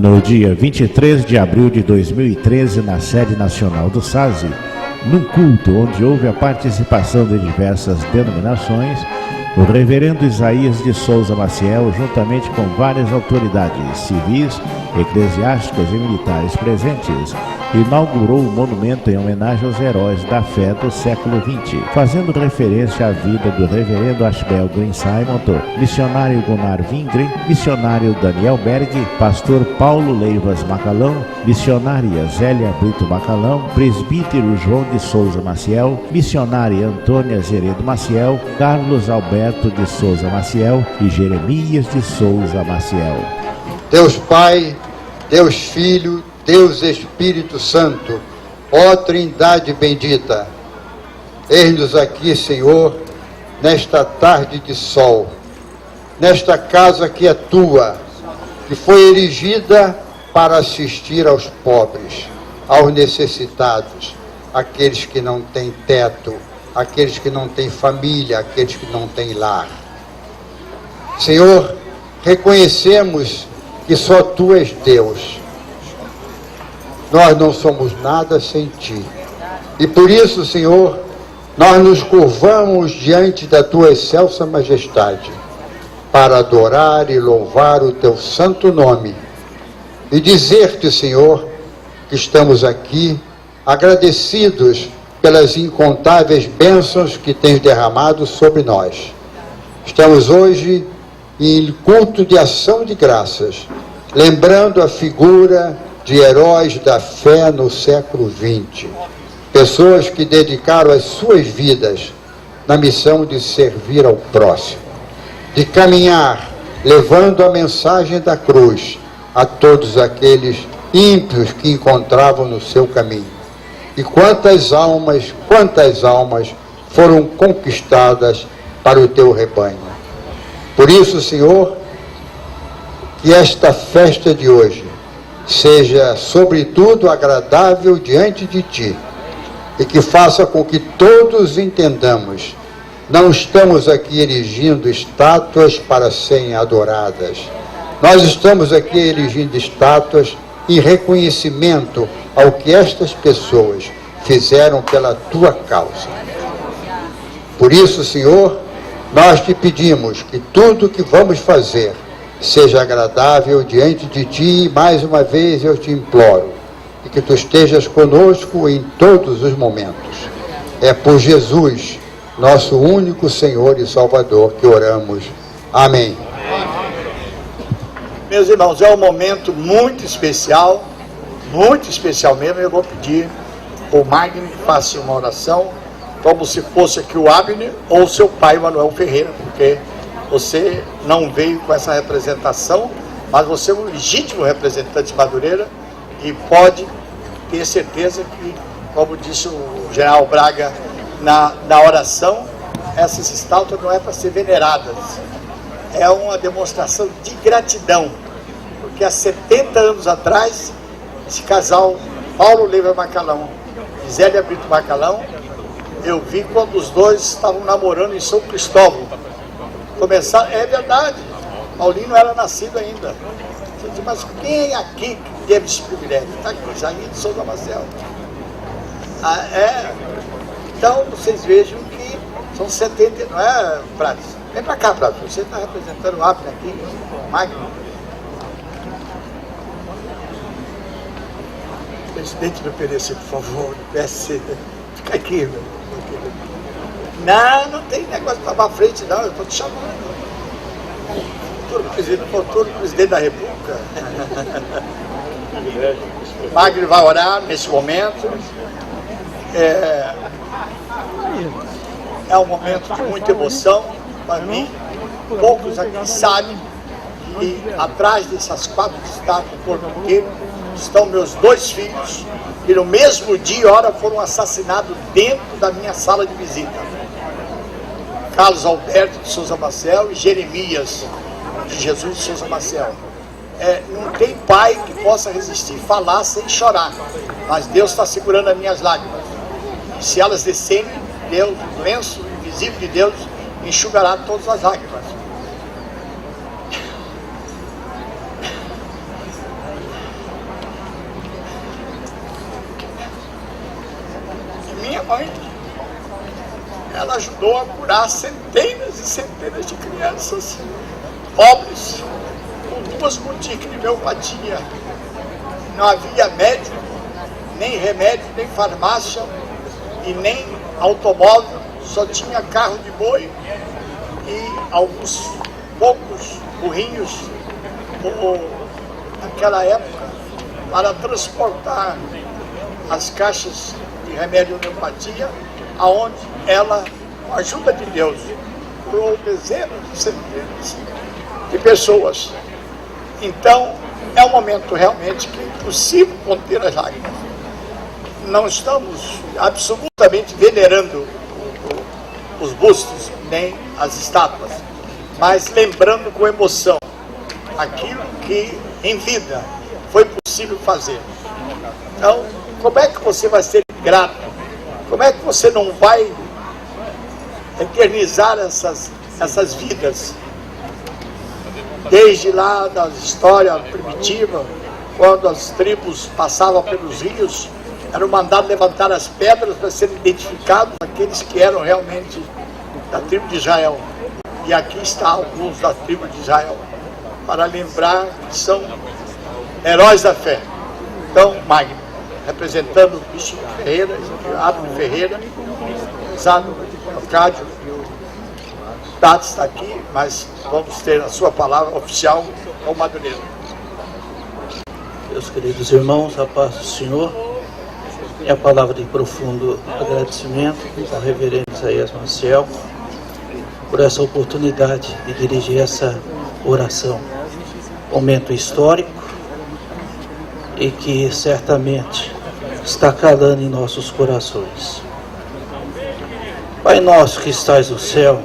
No dia 23 de abril de 2013, na sede nacional do SASE, num culto onde houve a participação de diversas denominações, o reverendo Isaías de Souza Maciel, juntamente com várias autoridades civis, eclesiásticas e militares presentes, inaugurou o monumento em homenagem aos heróis da fé do século XX, fazendo referência à vida do reverendo Ashbel Green Simon, missionário Gunnar Wingren, missionário Daniel Berg, pastor Paulo Leivas Macalão, missionária Zélia Brito Macalão, presbítero João de Souza Maciel, missionária Antônia Zeredo Maciel, Carlos Alberto de Souza Maciel e Jeremias de Souza Maciel. Deus Pai, Deus Filho, Deus Espírito Santo, ó Trindade bendita, eis-nos aqui, Senhor, nesta tarde de sol, nesta casa que é tua, que foi erigida para assistir aos pobres, aos necessitados, aqueles que não têm teto, aqueles que não têm família, aqueles que não têm lar. Senhor, reconhecemos que só tu és Deus. Nós não somos nada sem ti. E por isso, Senhor, nós nos curvamos diante da tua excelsa majestade para adorar e louvar o teu santo nome e dizer-te, Senhor, que estamos aqui agradecidos pelas incontáveis bênçãos que tens derramado sobre nós. Estamos hoje em culto de ação de graças, lembrando a figura de heróis da fé no século XX, pessoas que dedicaram as suas vidas na missão de servir ao próximo, de caminhar levando a mensagem da cruz a todos aqueles ímpios que encontravam no seu caminho. E quantas almas foram conquistadas para o teu rebanho. Por isso, Senhor, que esta festa de hoje seja, sobretudo, agradável diante de ti e que faça com que todos entendamos, não estamos aqui erigindo estátuas para serem adoradas. Nós estamos aqui erigindo estátuas em reconhecimento ao que estas pessoas fizeram pela tua causa. Por isso, Senhor, nós te pedimos que tudo que vamos fazer seja agradável diante de ti, e mais uma vez eu te imploro, e que tu estejas conosco em todos os momentos. É por Jesus, nosso único Senhor e Salvador, que oramos. Amém. Meus irmãos, é um momento muito especial mesmo. Eu vou pedir ao Magno que faça uma oração, como se fosse aqui o Abner ou seu pai, Manuel Ferreira, porque você não veio com essa representação, mas você é um legítimo representante de Madureira e pode ter certeza que, como disse o general Braga na oração, essas estátuas não é para ser veneradas. É uma demonstração de gratidão, porque há 70 anos atrás, esse casal, Paulo Leiva Macalão e Zélia Brito Macalão, eu vi quando os dois estavam namorando em São Cristóvão. É verdade, Paulinho não era nascido ainda. Mas quem aqui que teve esse privilégio? Está aqui, Isaías de Souza Maciel. Então, vocês vejam que são 70, não é, Prates? Vem para cá, Prates, você está representando o Abner aqui, Magno. Presidente do PDC, por favor, PSC, fica aqui, meu. Não tem negócio de tomar frente, não, eu estou te chamando. Futuro presidente da República. Magno vai orar nesse momento. É um momento de muita emoção para mim. Poucos aqui sabem que atrás dessas 4 estátuas do corpo inteiro estão meus 2 filhos, que no mesmo dia, foram assassinados dentro da minha sala de visita. Carlos Alberto de Souza Maciel e Jeremias de Jesus de Souza Maciel. Não tem pai que possa resistir falar sem chorar, mas Deus está segurando as minhas lágrimas. E se elas descerem, Deus, o lenço invisível de Deus, enxugará todas as lágrimas. ela ajudou a curar centenas e centenas de crianças pobres, com 2 boutiques de homeopatia. Não havia médico, nem remédio, nem farmácia e nem automóvel, só tinha carro de boi e alguns poucos burrinhos naquela época para transportar as caixas de remédio de homeopatia, aonde ela, com a ajuda de Deus, curou dezenas de centenas de pessoas. Então, é um momento realmente que é impossível conter as lágrimas. Não estamos absolutamente venerando os bustos, nem as estátuas, mas lembrando com emoção aquilo que em vida foi possível fazer. Então, como é que você vai ser grato? Como é que você não vai eternizar essas vidas? Desde lá da história primitiva, quando as tribos passavam pelos rios, eram mandados levantar as pedras para serem identificados aqueles que eram realmente da tribo de Israel. E aqui está alguns da tribo de Israel, para lembrar que são heróis da fé. Então, Magno, representando o Bispo Ferreira, Abner Ferreira, Zado Arcádio, Tato está aqui, mas vamos ter a sua palavra oficial ao Madureira. Meus queridos irmãos, a paz do Senhor, e a palavra de profundo agradecimento ao reverendo Isaías Maciel por essa oportunidade de dirigir essa oração. Momento histórico e que certamente está calando em nossos corações. Pai nosso que estás no céu,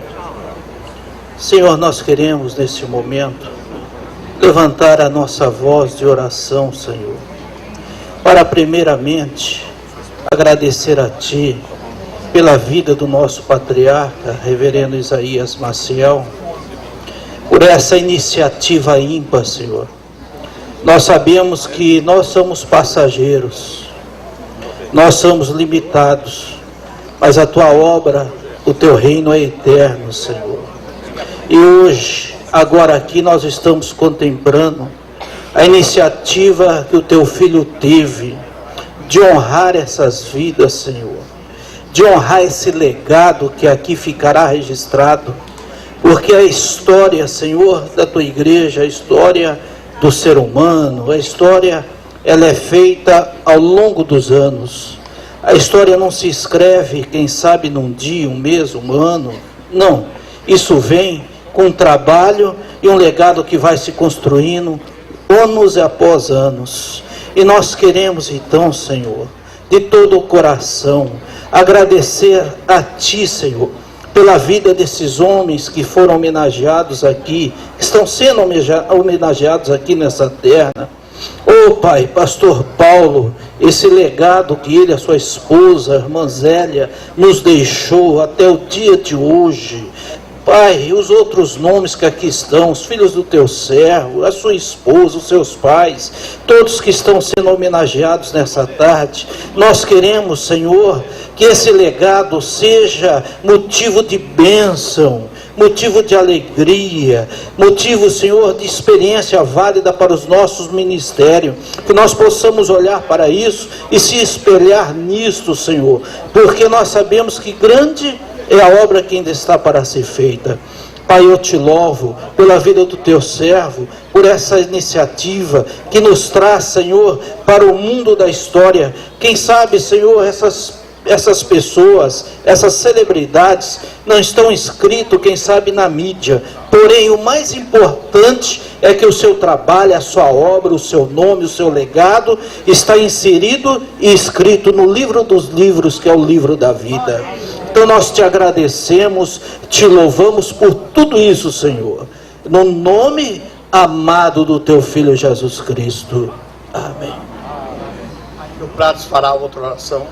Senhor, nós queremos nesse momento levantar a nossa voz de oração, Senhor, para primeiramente agradecer a Ti pela vida do nosso patriarca, reverendo Isaías Maciel, por essa iniciativa ímpar, Senhor. Nós sabemos que nós somos passageiros, nós somos limitados, mas a Tua obra, o Teu reino é eterno, Senhor. E hoje, agora aqui, nós estamos contemplando a iniciativa que o Teu Filho teve de honrar essas vidas, Senhor, de honrar esse legado que aqui ficará registrado, porque a história, Senhor, da Tua igreja, a história do ser humano, a história, ela é feita ao longo dos anos. A história não se escreve, quem sabe, num dia, um mês, um ano, não. Isso vem com um trabalho e um legado que vai se construindo anos após anos. E nós queremos então, Senhor, de todo o coração, agradecer a Ti, Senhor, pela vida desses homens que foram homenageados aqui, que estão sendo homenageados aqui nessa terra. Oh Pai, Pastor Paulo, esse legado que ele, a sua esposa, a irmã Zélia, nos deixou até o dia de hoje. Pai, os outros nomes que aqui estão, os filhos do Teu servo, a sua esposa, os seus pais, todos que estão sendo homenageados nessa tarde, nós queremos, Senhor, que esse legado seja motivo de bênção, motivo de alegria, motivo, Senhor, de experiência válida para os nossos ministérios, que nós possamos olhar para isso e se espelhar nisto, Senhor, porque nós sabemos que grande é a obra que ainda está para ser feita. Pai, eu Te louvo pela vida do Teu servo, por essa iniciativa que nos traz, Senhor, para o mundo da história. Quem sabe, Senhor, essas pessoas, essas celebridades não estão inscritos, quem sabe, na mídia. Porém, o mais importante é que o seu trabalho, a sua obra, o seu nome, o seu legado está inserido e escrito no livro dos livros, que é o livro da vida. Então nós Te agradecemos, Te louvamos por tudo isso, Senhor, no nome amado do Teu Filho Jesus Cristo. Amém. O Pratos fará outra oração.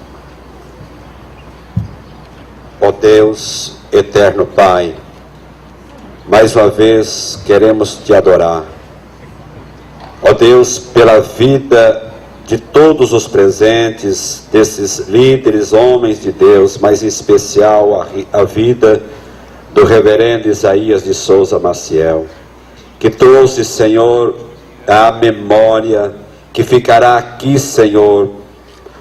Ó Deus, eterno Pai, mais uma vez queremos Te adorar. Ó Deus, pela vida de todos os presentes, desses líderes, homens de Deus, mas em especial a vida do reverendo Isaías de Souza Maciel, que trouxe, Senhor, a memória, que ficará aqui, Senhor,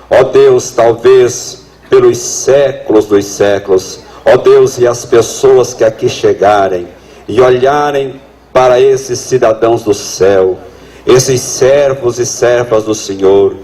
ó Deus, talvez pelos séculos dos séculos, ó Deus, e as pessoas que aqui chegarem e olharem para esses cidadãos do céu, esses servos e servas do Senhor,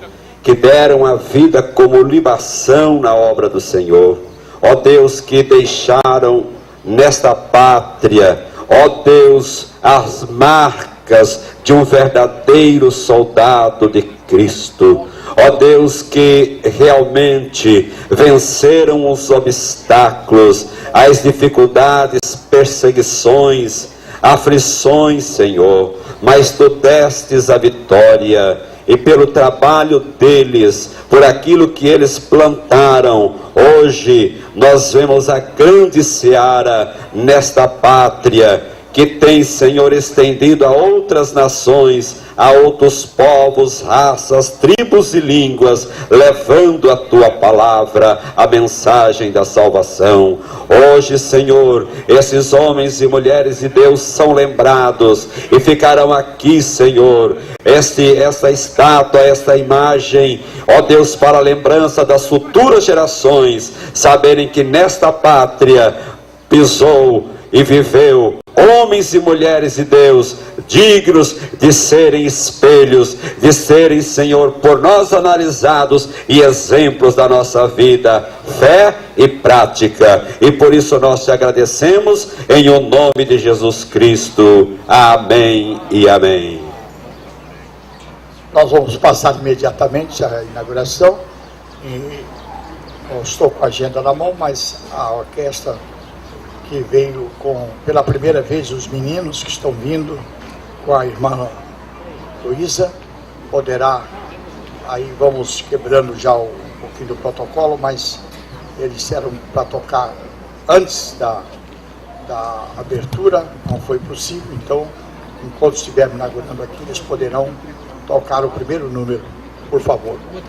que deram a vida como libação na obra do Senhor, ó Deus, que deixaram nesta pátria, ó Deus, as marcas de um verdadeiro soldado de Cristo, ó Deus, que realmente venceram os obstáculos, as dificuldades, perseguições, aflições, Senhor, mas Tu destes a vitória, e pelo trabalho deles, por aquilo que eles plantaram, hoje nós vemos a grande seara nesta pátria, que tem, Senhor, estendido a outras nações, a outros povos, raças, tribos e línguas, levando a Tua palavra, a mensagem da salvação. Hoje, Senhor, esses homens e mulheres de Deus são lembrados e ficarão aqui, Senhor, esta estátua, esta imagem, ó Deus, para a lembrança das futuras gerações, saberem que nesta pátria pisou e viveu homens e mulheres de Deus, dignos de serem espelhos, de serem, Senhor, por nós analisados e exemplos da nossa vida, fé e prática. E por isso nós te agradecemos em o nome de Jesus Cristo. Amém e amém. Nós vamos passar imediatamente à inauguração. Eu estou com a agenda na mão, mas a orquestra que veio pela primeira vez, os meninos que estão vindo com a irmã Luísa, poderá, aí vamos quebrando já um pouquinho do protocolo, mas eles disseram para tocar antes da abertura, não foi possível, então, enquanto estivermos inaugurando aqui, eles poderão tocar o primeiro número, por favor. Vou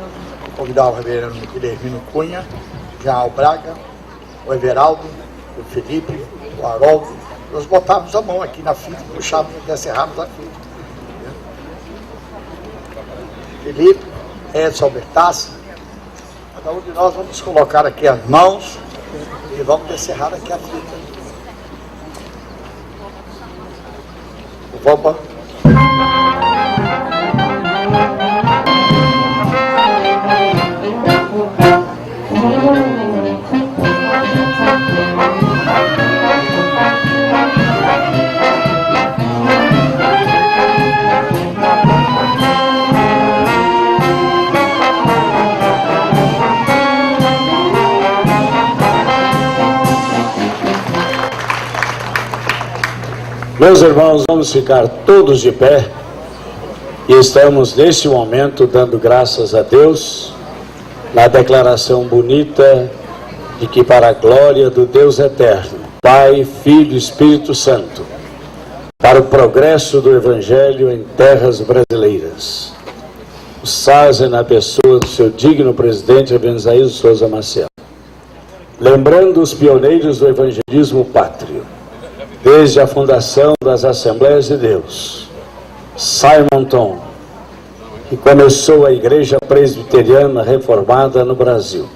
convidar o reverendo Guilhermino Cunha, Jean Braga, o Everaldo, o Felipe, o Haroldo. Nós botávamos a mão aqui na fita, puxávamos, descerrávamos a fita. Felipe, Edson Albertassi, cada um de nós vamos colocar aqui as mãos e vamos descerrar aqui a fita. Vamos. Meus irmãos, vamos ficar todos de pé e estamos neste momento dando graças a Deus na declaração bonita de que para a glória do Deus eterno, Pai, Filho e Espírito Santo, para o progresso do Evangelho em terras brasileiras, o SASE na pessoa do seu digno presidente Isaías de Souza Maciel, lembrando os pioneiros do evangelismo pátrio, desde a fundação das Assembleias de Deus, Simon Tom, que começou a Igreja Presbiteriana Reformada no Brasil,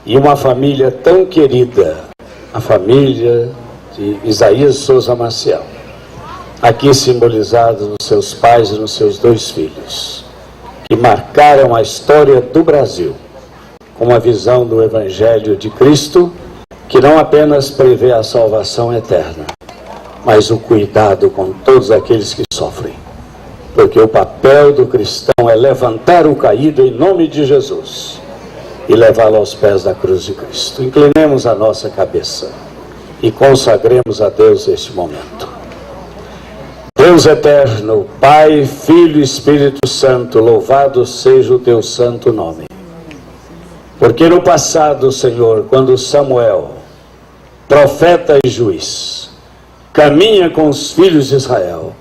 e uma família tão querida, a família de Isaías de Souza Maciel, aqui simbolizada nos seus pais e nos seus 2 filhos, que marcaram a história do Brasil com a visão do Evangelho de Cristo, que não apenas prevê a salvação eterna, mas o cuidado com todos aqueles que sofrem. Porque o papel do cristão é levantar o caído em nome de Jesus e levá-lo aos pés da cruz de Cristo. Inclinemos a nossa cabeça e consagremos a Deus este momento. Deus eterno, Pai, Filho e Espírito Santo, louvado seja o teu santo nome. Porque no passado, Senhor, quando Samuel, profeta e juiz, caminha com os filhos de Israel,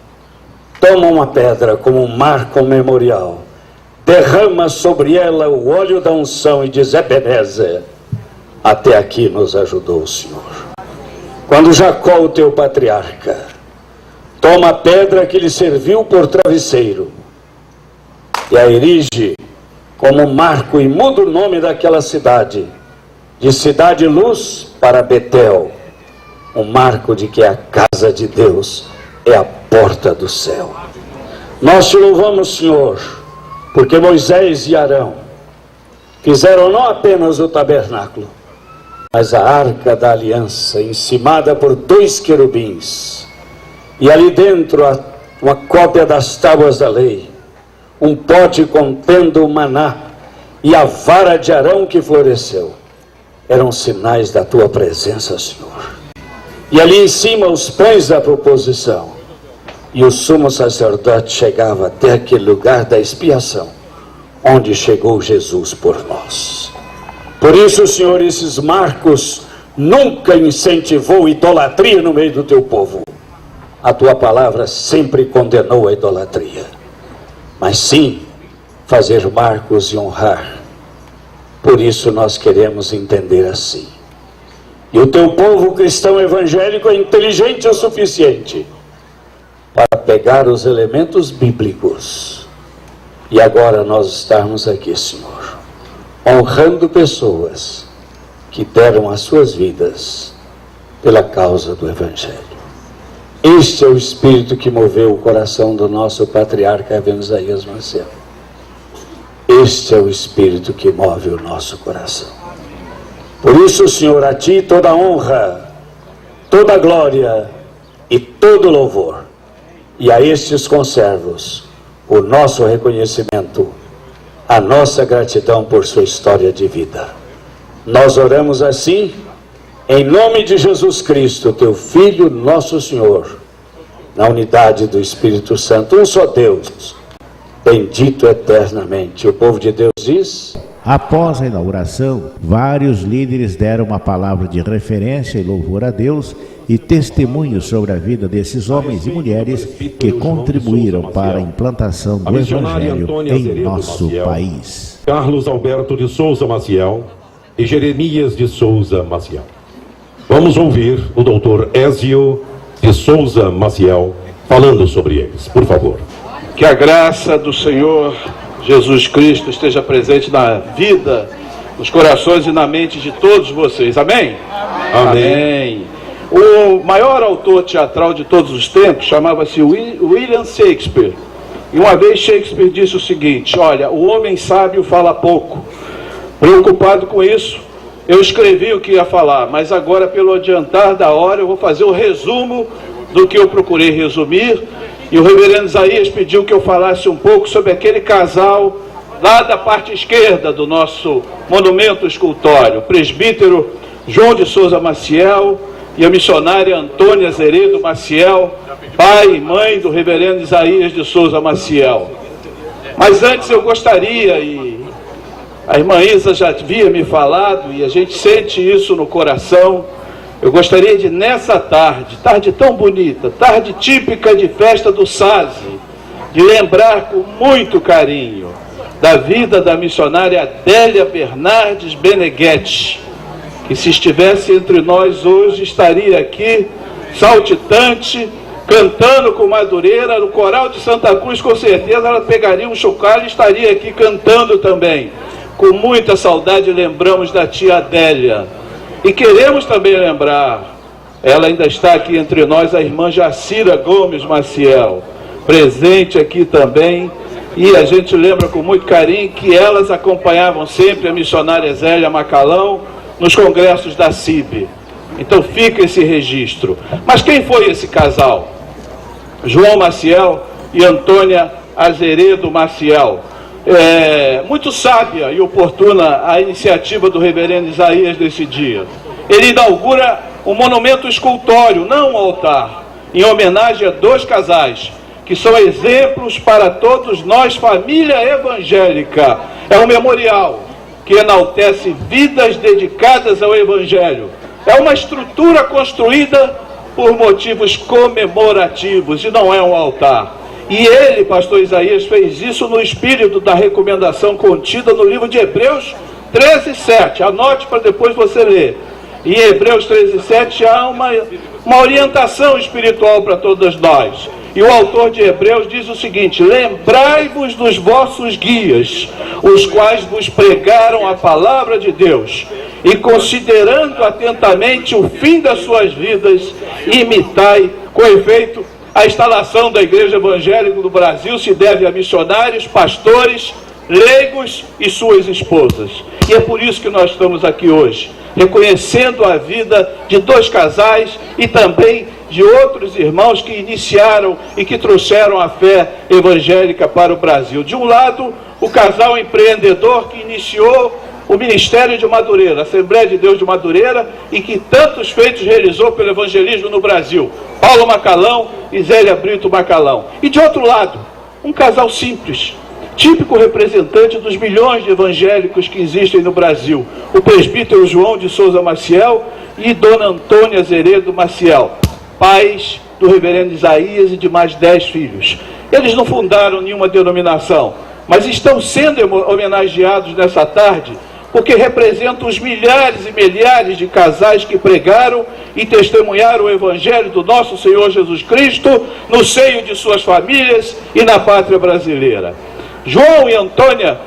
toma uma pedra como um marco memorial, derrama sobre ela o óleo da unção e diz: Ebenezer, até aqui nos ajudou o Senhor. Quando Jacó, o teu patriarca, toma a pedra que lhe serviu por travesseiro e a erige como marco, e muda o nome daquela cidade de Cidade Luz para Betel, um marco de que a casa de Deus é a porta do céu. Nós te louvamos, Senhor, porque Moisés e Arão fizeram não apenas o tabernáculo, mas a arca da aliança, encimada por 2 querubins, e ali dentro uma cópia das tábuas da lei, um pote contendo o maná e a vara de Arão que floresceu, eram sinais da tua presença, Senhor. E ali em cima os pães da proposição, e o sumo sacerdote chegava até aquele lugar da expiação, onde chegou Jesus por nós. Por isso, Senhor, esses marcos nunca incentivou idolatria no meio do teu povo. A tua palavra sempre condenou a idolatria, mas sim fazer marcos e honrar. Por isso nós queremos entender assim. E o teu povo cristão evangélico é inteligente o suficiente para pegar os elementos bíblicos e agora nós estarmos aqui, Senhor, honrando pessoas que deram as suas vidas pela causa do Evangelho. Este é o espírito que moveu o coração do nosso patriarca Reverendo Isaías Maciel. Este é o espírito que move o nosso coração. Por isso, Senhor, a Ti toda honra, toda glória e todo louvor. E a estes conservos, o nosso reconhecimento, a nossa gratidão por sua história de vida. Nós oramos assim, em nome de Jesus Cristo, teu Filho, nosso Senhor, na unidade do Espírito Santo, um só Deus, bendito eternamente. O povo de Deus diz... Após a inauguração, vários líderes deram uma palavra de referência e louvor a Deus e testemunhos sobre a vida desses homens e mulheres que contribuíram para a implantação do Evangelho em nosso país. Carlos Alberto de Souza Maciel e Jeremias de Souza Maciel. Vamos ouvir o doutor Ézio de Souza Maciel falando sobre eles, por favor. Que a graça do Senhor Jesus Cristo esteja presente na vida, nos corações e na mente de todos vocês. Amém? Amém. Amém. O maior autor teatral de todos os tempos chamava-se William Shakespeare. E uma vez Shakespeare disse o seguinte: olha, o homem sábio fala pouco. Preocupado com isso, eu escrevi o que ia falar, mas agora, pelo adiantar da hora, eu vou fazer o resumo do que eu procurei resumir. E o reverendo Isaías pediu que eu falasse um pouco sobre aquele casal lá da parte esquerda do nosso monumento escultório, o presbítero João de Souza Maciel e a missionária Antônia Zeredo Maciel, pai e mãe do reverendo Isaías de Souza Maciel. Mas antes eu gostaria, e a irmã Isa já havia me falado, e a gente sente isso no coração, eu gostaria de, nessa tarde tão bonita, tarde típica de festa do SASE, de lembrar com muito carinho da vida da missionária Adélia Bernardes Beneghetti, que se estivesse entre nós hoje, estaria aqui, saltitante, cantando com Madureira, no coral de Santa Cruz, com certeza ela pegaria um chocalho e estaria aqui cantando também. Com muita saudade lembramos da tia Adélia. E queremos também lembrar, ela ainda está aqui entre nós, a irmã Jacira Gomes Maciel, presente aqui também, e a gente lembra com muito carinho que elas acompanhavam sempre a missionária Zélia Macalão nos congressos da CIB. Então fica esse registro. Mas quem foi esse casal? João Maciel e Antônia Azeredo Maciel. Muito sábia e oportuna a iniciativa do reverendo Isaías desse dia. Ele inaugura um monumento escultório, não um altar, em homenagem a 2 casais, que são exemplos para todos nós, família evangélica. É um memorial que enaltece vidas dedicadas ao Evangelho. É uma estrutura construída por motivos comemorativos e não é um altar. E ele, pastor Isaías, fez isso no espírito da recomendação contida no livro de Hebreus 13:7. Anote para depois você ler. Em Hebreus 13:7 há uma orientação espiritual para todos nós. E o autor de Hebreus diz o seguinte: lembrai-vos dos vossos guias, os quais vos pregaram a palavra de Deus, e considerando atentamente o fim das suas vidas, imitai. Com efeito, a instalação da Igreja Evangélica do Brasil se deve a missionários, pastores, leigos e suas esposas. E é por isso que nós estamos aqui hoje, reconhecendo a vida de dois casais e também de outros irmãos que iniciaram e que trouxeram a fé evangélica para o Brasil. De um lado, o casal empreendedor que iniciou o Ministério de Madureira, a Assembleia de Deus de Madureira, e que tantos feitos realizou pelo evangelismo no Brasil, Paulo Macalão e Zélia Brito Macalão. E de outro lado, um casal simples, típico representante dos milhões de evangélicos que existem no Brasil, o presbítero João de Souza Maciel e dona Antônia Zeredo Maciel, pais do reverendo Isaías e de mais 10 filhos. Eles não fundaram nenhuma denominação, mas estão sendo homenageados nessa tarde, porque representam os milhares e milhares de casais que pregaram e testemunharam o Evangelho do nosso Senhor Jesus Cristo no seio de suas famílias e na pátria brasileira. João e Antônia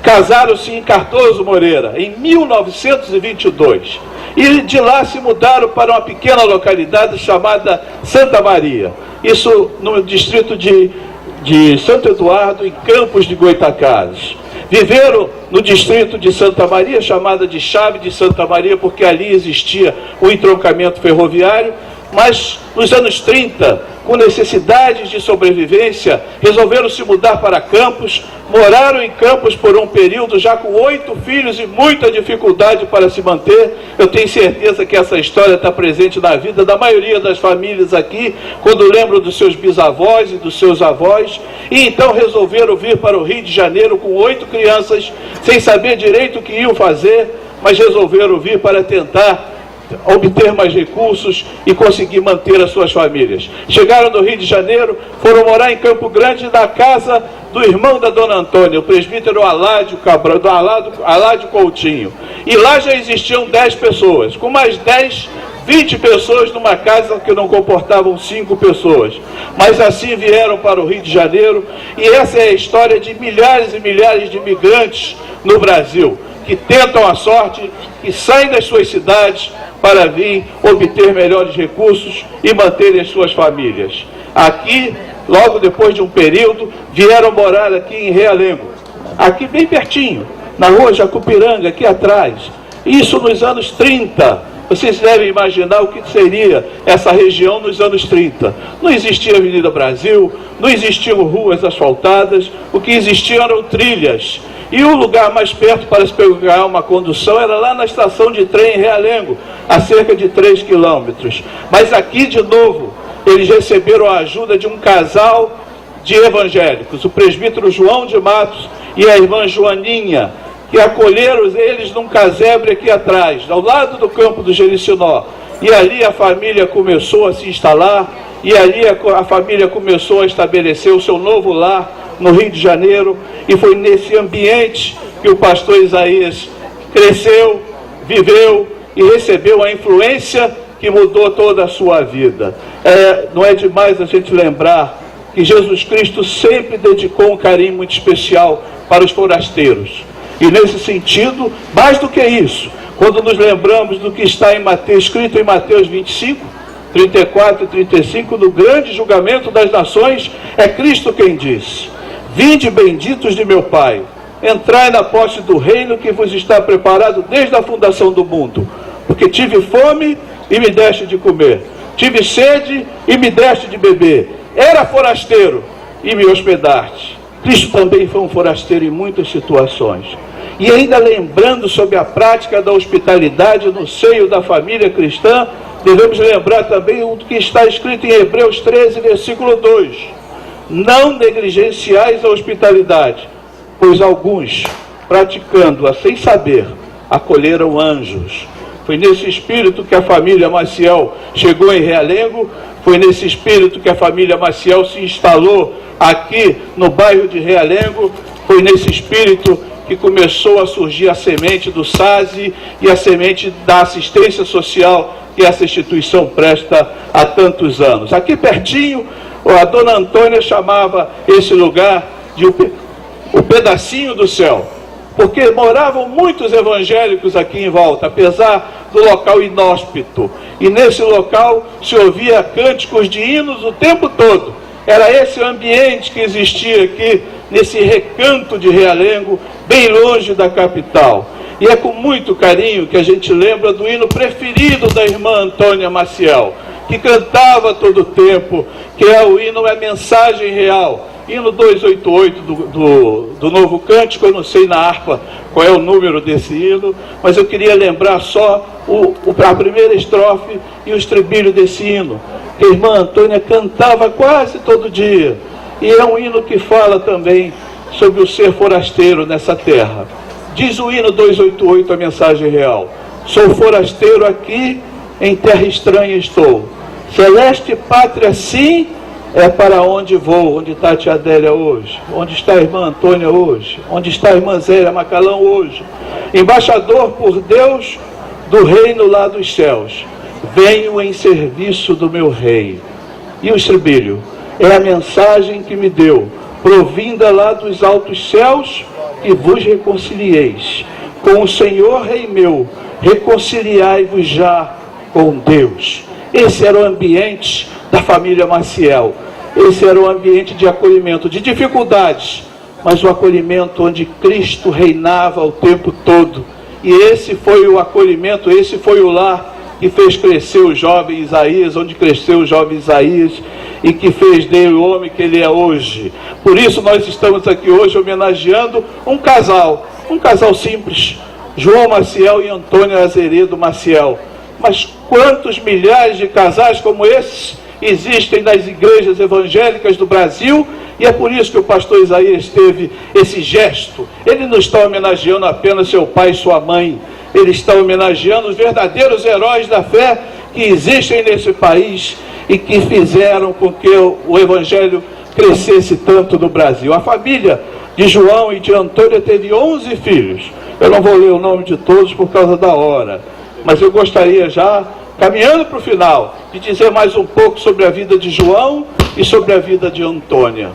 casaram-se em Cardoso Moreira, em 1922. E de lá se mudaram para uma pequena localidade chamada Santa Maria. Isso no distrito de Santo Eduardo, em Campos de Goitacazes. Viveram no distrito de Santa Maria, chamada de Chave de Santa Maria, porque ali existia o entroncamento ferroviário. Mas nos anos 30, com necessidades de sobrevivência, resolveram se mudar para Campos, moraram em Campos por um período, já com 8 filhos e muita dificuldade para se manter. Eu tenho certeza que essa história está presente na vida da maioria das famílias aqui, quando lembram dos seus bisavós e dos seus avós, e então resolveram vir para o Rio de Janeiro com 8 crianças, sem saber direito o que iam fazer, mas resolveram vir para tentar obter mais recursos e conseguir manter as suas famílias. Chegaram no Rio de Janeiro, foram morar em Campo Grande, na casa do irmão da dona Antônia, o presbítero Aládio Coutinho. E lá já existiam 10 pessoas, com mais 10, 20 pessoas numa casa que não comportavam 5 pessoas. Mas assim vieram para o Rio de Janeiro, e essa é a história de milhares e milhares de imigrantes no Brasil, que tentam a sorte, que saem das suas cidades para vir obter melhores recursos e manterem as suas famílias. Aqui, logo depois de um período, vieram morar aqui em Realengo, aqui bem pertinho, na rua Jacupiranga, aqui atrás. Isso nos anos 30. Vocês devem imaginar o que seria essa região nos anos 30. Não existia Avenida Brasil, não existiam ruas asfaltadas, o que existiam eram trilhas. E o lugar mais perto para se pegar uma condução era lá na estação de trem em Realengo, a cerca de 3 quilômetros. Mas aqui, de novo, eles receberam a ajuda de um casal de evangélicos, o presbítero João de Matos e a irmã Joaninha, que acolheram eles num casebre aqui atrás, ao lado do campo do Jericinó. E ali a família começou a se instalar, e ali a família começou a estabelecer o seu novo lar no Rio de Janeiro, e foi nesse ambiente que o pastor Isaías cresceu, viveu e recebeu a influência que mudou toda a sua vida. Não é demais a gente lembrar que Jesus Cristo sempre dedicou um carinho muito especial para os forasteiros. E nesse sentido, mais do que isso, quando nos lembramos do que está escrito em Mateus 25, 34 e 35, no grande julgamento das nações, é Cristo quem diz: vinde benditos de meu Pai, entrai na posse do reino que vos está preparado desde a fundação do mundo. Porque tive fome e me deste de comer, tive sede e me deste de beber, era forasteiro e me hospedaste. Cristo também foi um forasteiro em muitas situações. E ainda lembrando sobre a prática da hospitalidade no seio da família cristã, devemos lembrar também o que está escrito em Hebreus 13, versículo 2. Não negligenciais a hospitalidade, pois alguns, praticando-a sem saber, acolheram anjos. Foi nesse espírito que a família Maciel chegou em Realengo, Foi nesse espírito que a família Maciel se instalou aqui no bairro de Realengo. Foi nesse espírito que começou a surgir a semente do SASE e a semente da assistência social que essa instituição presta há tantos anos. Aqui pertinho, a dona Antônia chamava esse lugar de o pedacinho do céu, porque moravam muitos evangélicos aqui em volta, apesar do local inóspito. E nesse local se ouvia cânticos de hinos o tempo todo. Era esse ambiente que existia aqui, nesse recanto de Realengo, bem longe da capital. E é com muito carinho que a gente lembra do hino preferido da irmã Antônia Maciel, que cantava todo o tempo, que é o hino É Mensagem Real. Hino 288 do Novo Cântico. Eu não sei na harpa qual é o número desse hino, mas eu queria lembrar só a primeira estrofe e o estribilho desse hino, que a irmã Antônia cantava quase todo dia. E é um hino que fala também sobre o ser forasteiro nessa terra. Diz o hino 288, a Mensagem Real: sou forasteiro aqui, em terra estranha estou. Celeste pátria sim, é para onde vou. Onde está a tia Adélia hoje? Onde está a irmã Antônia hoje? Onde está a irmã Zélia Macalão hoje? Embaixador por Deus do reino lá dos céus, venho em serviço do meu rei. E o estribilho: é a mensagem que me deu, provinda lá dos altos céus, que vos reconcilieis com o Senhor Rei meu, reconciliai-vos já com Deus. Esse era o ambiente da família Maciel. Esse era o ambiente de acolhimento, de dificuldades, mas o acolhimento onde Cristo reinava o tempo todo. E esse foi o acolhimento, esse foi o lar que fez crescer o jovem Isaías, onde cresceu o jovem Isaías, e que fez dele o homem que ele é hoje. Por isso nós estamos aqui hoje homenageando um casal simples, João Maciel e Antônia Azeredo Maciel. Mas quantos milhares de casais como esses existem nas igrejas evangélicas do Brasil? E é por isso que o pastor Isaías teve esse gesto. Ele não está homenageando apenas seu pai e sua mãe, ele está homenageando os verdadeiros heróis da fé que existem nesse país e que fizeram com que o evangelho crescesse tanto no Brasil. A família de João e de Antônia teve 11 filhos. Eu não vou ler o nome de todos por causa da hora, mas eu gostaria, já caminhando para o final, de dizer mais um pouco sobre a vida de João e sobre a vida de Antônia.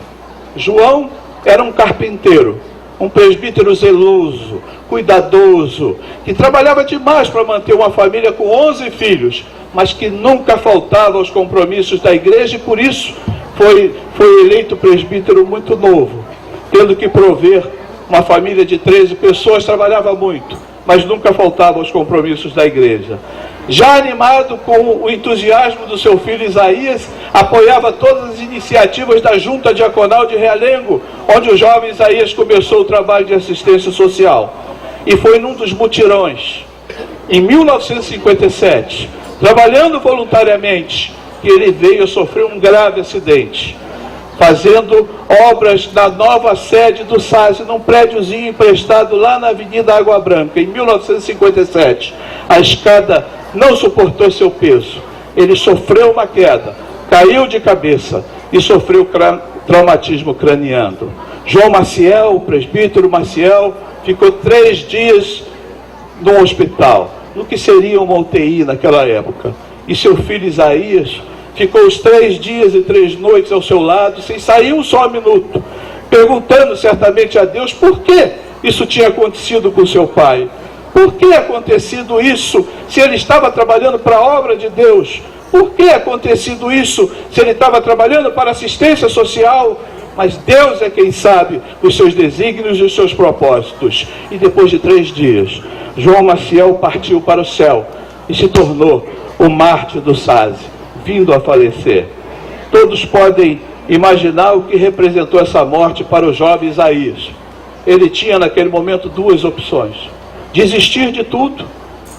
João era um carpinteiro, um presbítero zeloso, cuidadoso, que trabalhava demais para manter uma família com 11 filhos, mas que nunca faltava aos compromissos da igreja, e por isso foi eleito presbítero muito novo, tendo que prover uma família de 13 pessoas. Trabalhava muito, mas nunca faltava aos compromissos da igreja. Já animado com o entusiasmo do seu filho Isaías, apoiava todas as iniciativas da Junta Diaconal de Realengo, onde o jovem Isaías começou o trabalho de assistência social. E foi num dos mutirões, em 1957, trabalhando voluntariamente, que ele veio a sofrer um grave acidente, fazendo obras na nova sede do SASE, num prédiozinho emprestado lá na Avenida Água Branca. Em 1957, a escada não suportou seu peso. Ele sofreu uma queda, caiu de cabeça e sofreu traumatismo craniano. João Maciel, o presbítero Maciel, ficou 3 dias no hospital, no que seria uma UTI naquela época. E seu filho Isaías ficou os 3 dias e 3 noites ao seu lado, sem sair um só minuto, perguntando certamente a Deus por que isso tinha acontecido com seu pai. Por que acontecido isso, se ele estava trabalhando para a obra de Deus? Por que acontecido isso, se ele estava trabalhando para assistência social? Mas Deus é quem sabe os seus desígnios e os seus propósitos. E depois de 3 dias, João Maciel partiu para o céu e se tornou o mártir do SASE, vindo a falecer. Todos podem imaginar o que representou essa morte para o jovem Isaías. Ele tinha naquele momento 2 opções: desistir de tudo,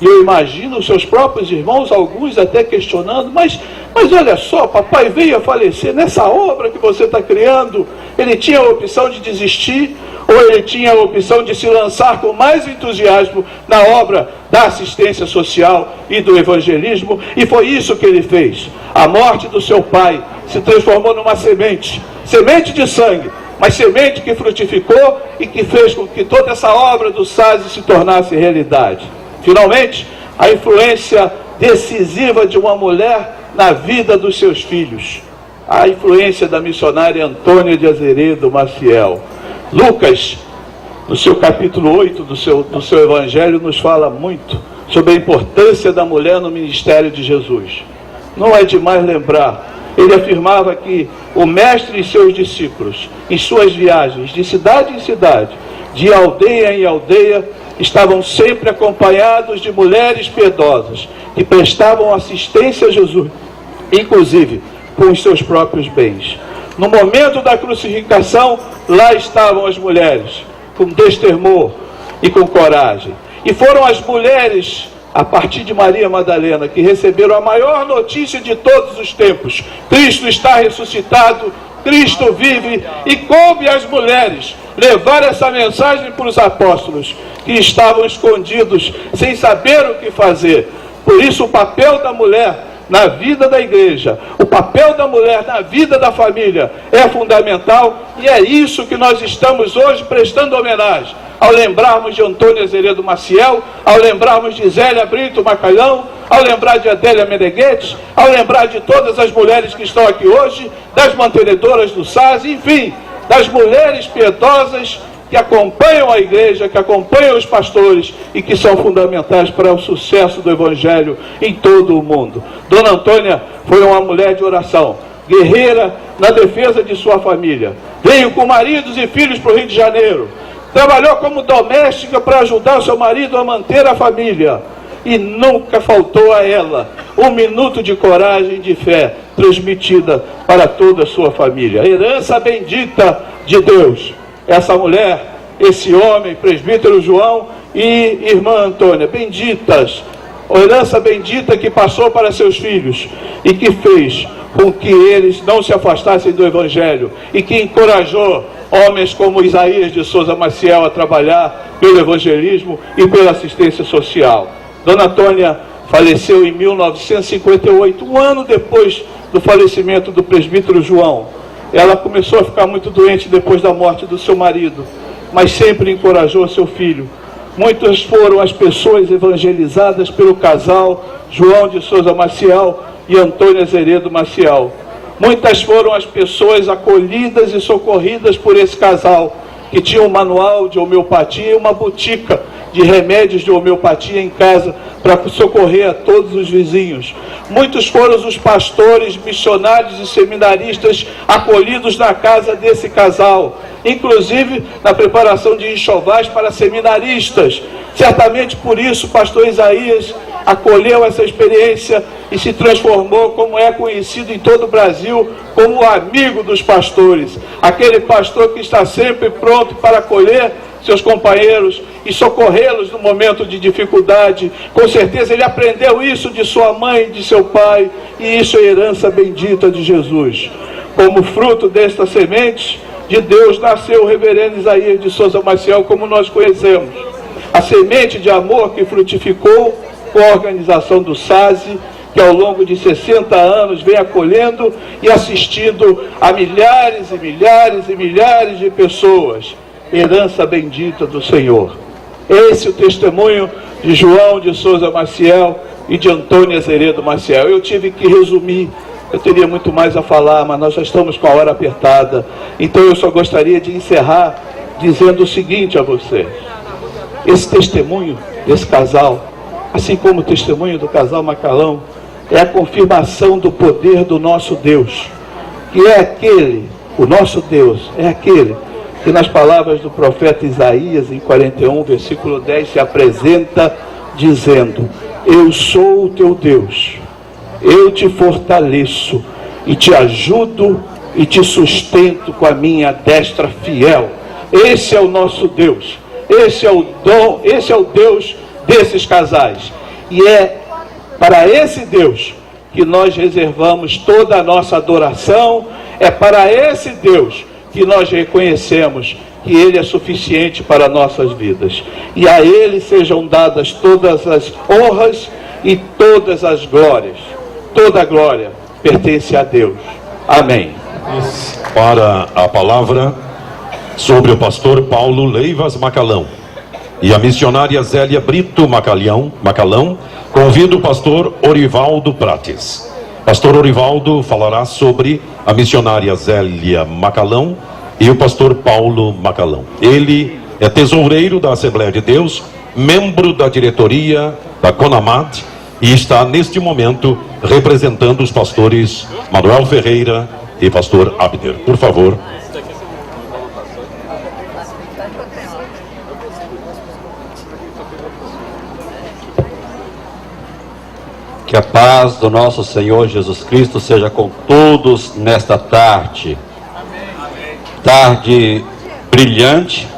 e eu imagino os seus próprios irmãos, alguns até questionando, mas olha só, papai veio a falecer nessa obra que você está criando. Ele tinha a opção de desistir, ou ele tinha a opção de se lançar com mais entusiasmo na obra da assistência social e do evangelismo, e foi isso que ele fez. A morte do seu pai se transformou numa semente de sangue, mas semente que frutificou e que fez com que toda essa obra do SASI se tornasse realidade. Finalmente, a influência decisiva de uma mulher na vida dos seus filhos, a influência da missionária Antônia de Azeredo Maciel. Lucas, no seu capítulo 8 do seu evangelho, nos fala muito sobre a importância da mulher no ministério de Jesus. Não é demais lembrar, ele afirmava que o mestre e seus discípulos, em suas viagens de cidade em cidade, de aldeia em aldeia, estavam sempre acompanhados de mulheres piedosas que prestavam assistência a Jesus, inclusive com os seus próprios bens. No momento da crucificação, lá estavam as mulheres, com destemor e com coragem. E foram as mulheres, a partir de Maria Madalena, que receberam a maior notícia de todos os tempos: Cristo está ressuscitado, Cristo vive, e coube às mulheres levar essa mensagem para os apóstolos, que estavam escondidos, sem saber o que fazer. Por isso, o papel da mulher na vida da igreja, o papel da mulher na vida da família é fundamental, e é isso que nós estamos hoje prestando homenagem, ao lembrarmos de Antônia Azeredo Maciel, ao lembrarmos de Zélia Brito Macalhão, ao lembrar de Adélia Meneghetti, ao lembrar de todas as mulheres que estão aqui hoje, das mantenedoras do SASI, enfim, das mulheres piedosas que acompanham a igreja, que acompanham os pastores e que são fundamentais para o sucesso do Evangelho em todo o mundo. Dona Antônia foi uma mulher de oração, guerreira na defesa de sua família. Veio com maridos e filhos para o Rio de Janeiro. Trabalhou como doméstica para ajudar o seu marido a manter a família. E nunca faltou a ela um minuto de coragem e de fé transmitida para toda a sua família. Herança bendita de Deus. Essa mulher, esse homem, presbítero João e irmã Antônia, benditas, a herança bendita que passou para seus filhos e que fez com que eles não se afastassem do Evangelho e que encorajou homens como Isaías de Souza Maciel a trabalhar pelo evangelismo e pela assistência social. Dona Antônia faleceu em 1958, um ano depois do falecimento do presbítero João. Ela começou a ficar muito doente depois da morte do seu marido, mas sempre encorajou seu filho. Muitas foram as pessoas evangelizadas pelo casal João de Souza Maciel e Antônia Azeredo Maciel. Muitas foram as pessoas acolhidas e socorridas por esse casal, que tinha um manual de homeopatia e uma botica de remédios de homeopatia em casa para socorrer a todos os vizinhos. Muitos foram os pastores, missionários e seminaristas acolhidos na casa desse casal, inclusive na preparação de enxovais para seminaristas. Certamente por isso o pastor Isaías acolheu essa experiência e se transformou, como é conhecido em todo o Brasil, como o amigo dos pastores, aquele pastor que está sempre pronto para acolher seus companheiros e socorrê-los no momento de dificuldade. Com certeza ele aprendeu isso de sua mãe e de seu pai, e isso é herança bendita de Jesus. Como fruto desta semente de Deus nasceu o reverendo Isaías de Souza Maciel, como nós conhecemos. A semente de amor que frutificou com a organização do SASI, que ao longo de 60 anos vem acolhendo e assistindo a milhares e milhares e milhares de pessoas. Herança bendita do Senhor. Esse é o testemunho de João de Souza Maciel e de Antônia Azeredo Maciel. Eu tive que resumir, eu teria muito mais a falar, mas nós já estamos com a hora apertada. Então eu só gostaria de encerrar dizendo o seguinte a vocês: esse testemunho desse casal, assim como o testemunho do casal Macalão, é a confirmação do poder do nosso Deus, que é aquele, o nosso Deus, é aquele que nas palavras do profeta Isaías, em 41, versículo 10, se apresenta dizendo: eu sou o teu Deus, eu te fortaleço e te ajudo e te sustento com a minha destra fiel. Esse é o nosso Deus, esse é o dom, esse é o Deus desses casais, e é para esse Deus que nós reservamos toda a nossa adoração, é para esse Deus que nós reconhecemos que Ele é suficiente para nossas vidas. E a Ele sejam dadas todas as honras e todas as glórias. Toda a glória pertence a Deus. Amém. Para a palavra sobre o pastor Paulo Leivas Macalão e a missionária Zélia Brito Macalão, convido o pastor Orivaldo Prates. Pastor Orivaldo falará sobre a missionária Zélia Macalão e o pastor Paulo Macalão. Ele é tesoureiro da Assembleia de Deus, membro da diretoria da CONAMAD e está neste momento representando os pastores Manuel Ferreira e pastor Abner. Por favor. Que a paz do nosso Senhor Jesus Cristo seja com todos nesta tarde. Tarde brilhante,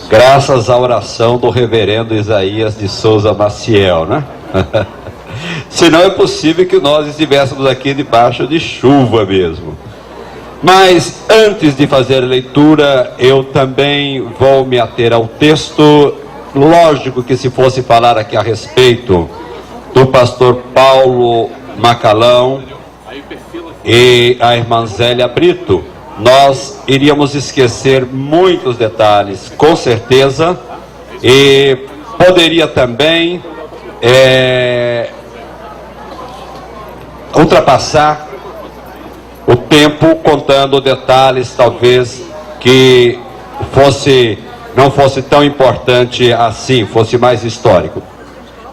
graças à oração do reverendo Isaías de Souza Maciel, né? Se não é possível que nós estivéssemos aqui debaixo de chuva mesmo. Mas antes de fazer a leitura, eu também vou me ater ao texto. Lógico que se fosse falar aqui a respeito do pastor Paulo Macalão e a irmã Zélia Brito, nós iríamos esquecer muitos detalhes, com certeza, e poderia também ultrapassar o tempo contando detalhes talvez que não fosse tão importante assim, fosse mais histórico.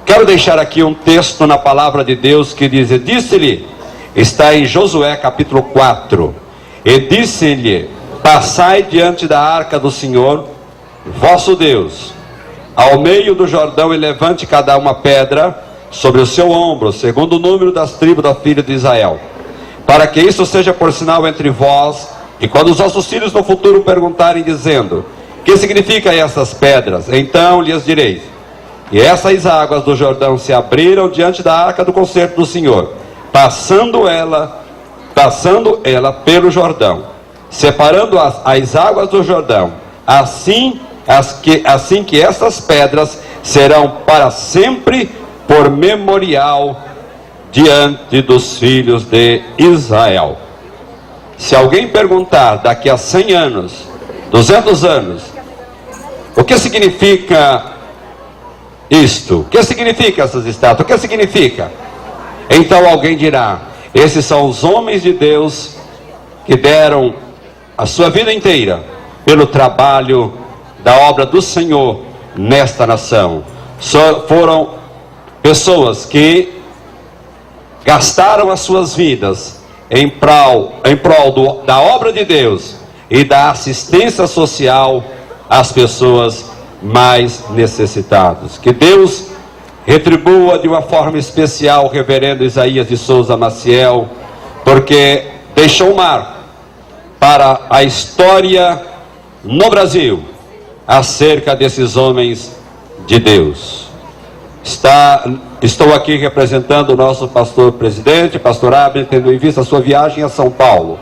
Quero deixar aqui um texto na palavra de Deus que diz: disse-lhe, está em Josué capítulo 4, e disse-lhe, passai diante da arca do Senhor, vosso Deus, ao meio do Jordão, e levante cada uma pedra sobre o seu ombro, segundo o número das tribos da filha de Israel, para que isso seja por sinal entre vós, e quando os vossos filhos no futuro perguntarem, dizendo, que significa essas pedras? Então lhes direis, e essas águas do Jordão se abriram diante da arca do concerto do Senhor, passando ela pelo Jordão, separando as águas do Jordão, assim que essas pedras serão para sempre por memorial diante dos filhos de Israel. Se alguém perguntar daqui a 100 anos, 200 anos, o que significa isto? O que significa essas estátuas? O que significa? Então alguém dirá, esses são os homens de Deus que deram a sua vida inteira pelo trabalho da obra do Senhor nesta nação. Foram pessoas que gastaram as suas vidas em prol da obra de Deus e da assistência social às pessoas mais necessitados. Que Deus retribua de uma forma especial o reverendo Isaías de Souza Maciel, porque deixou um marco para a história no Brasil acerca desses homens de Deus. Estou aqui representando o nosso pastor presidente, pastor Abner, tendo em vista a sua viagem a São Paulo,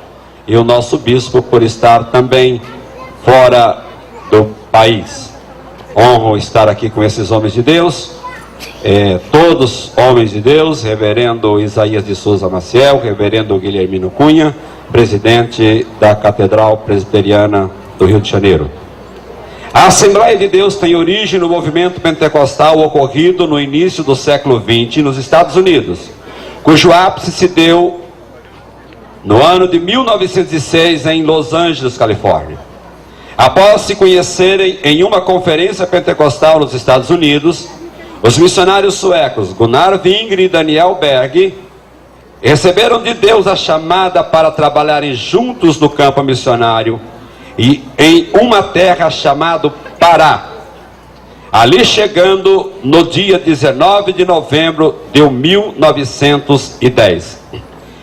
e o nosso bispo por estar também fora do país. Honro estar aqui com esses homens de Deus, todos homens de Deus, reverendo Isaías de Souza Maciel, reverendo Guilhermino Cunha, presidente da Catedral Presbiteriana do Rio de Janeiro. A Assembleia de Deus tem origem no movimento pentecostal ocorrido no início do século XX nos Estados Unidos, cujo ápice se deu no ano de 1906 em Los Angeles, Califórnia. Após se conhecerem em uma conferência pentecostal nos Estados Unidos, os missionários suecos Gunnar Wingre e Daniel Berg receberam de Deus a chamada para trabalharem juntos no campo missionário e em uma terra chamada Pará. Ali chegando no dia 19 de novembro de 1910.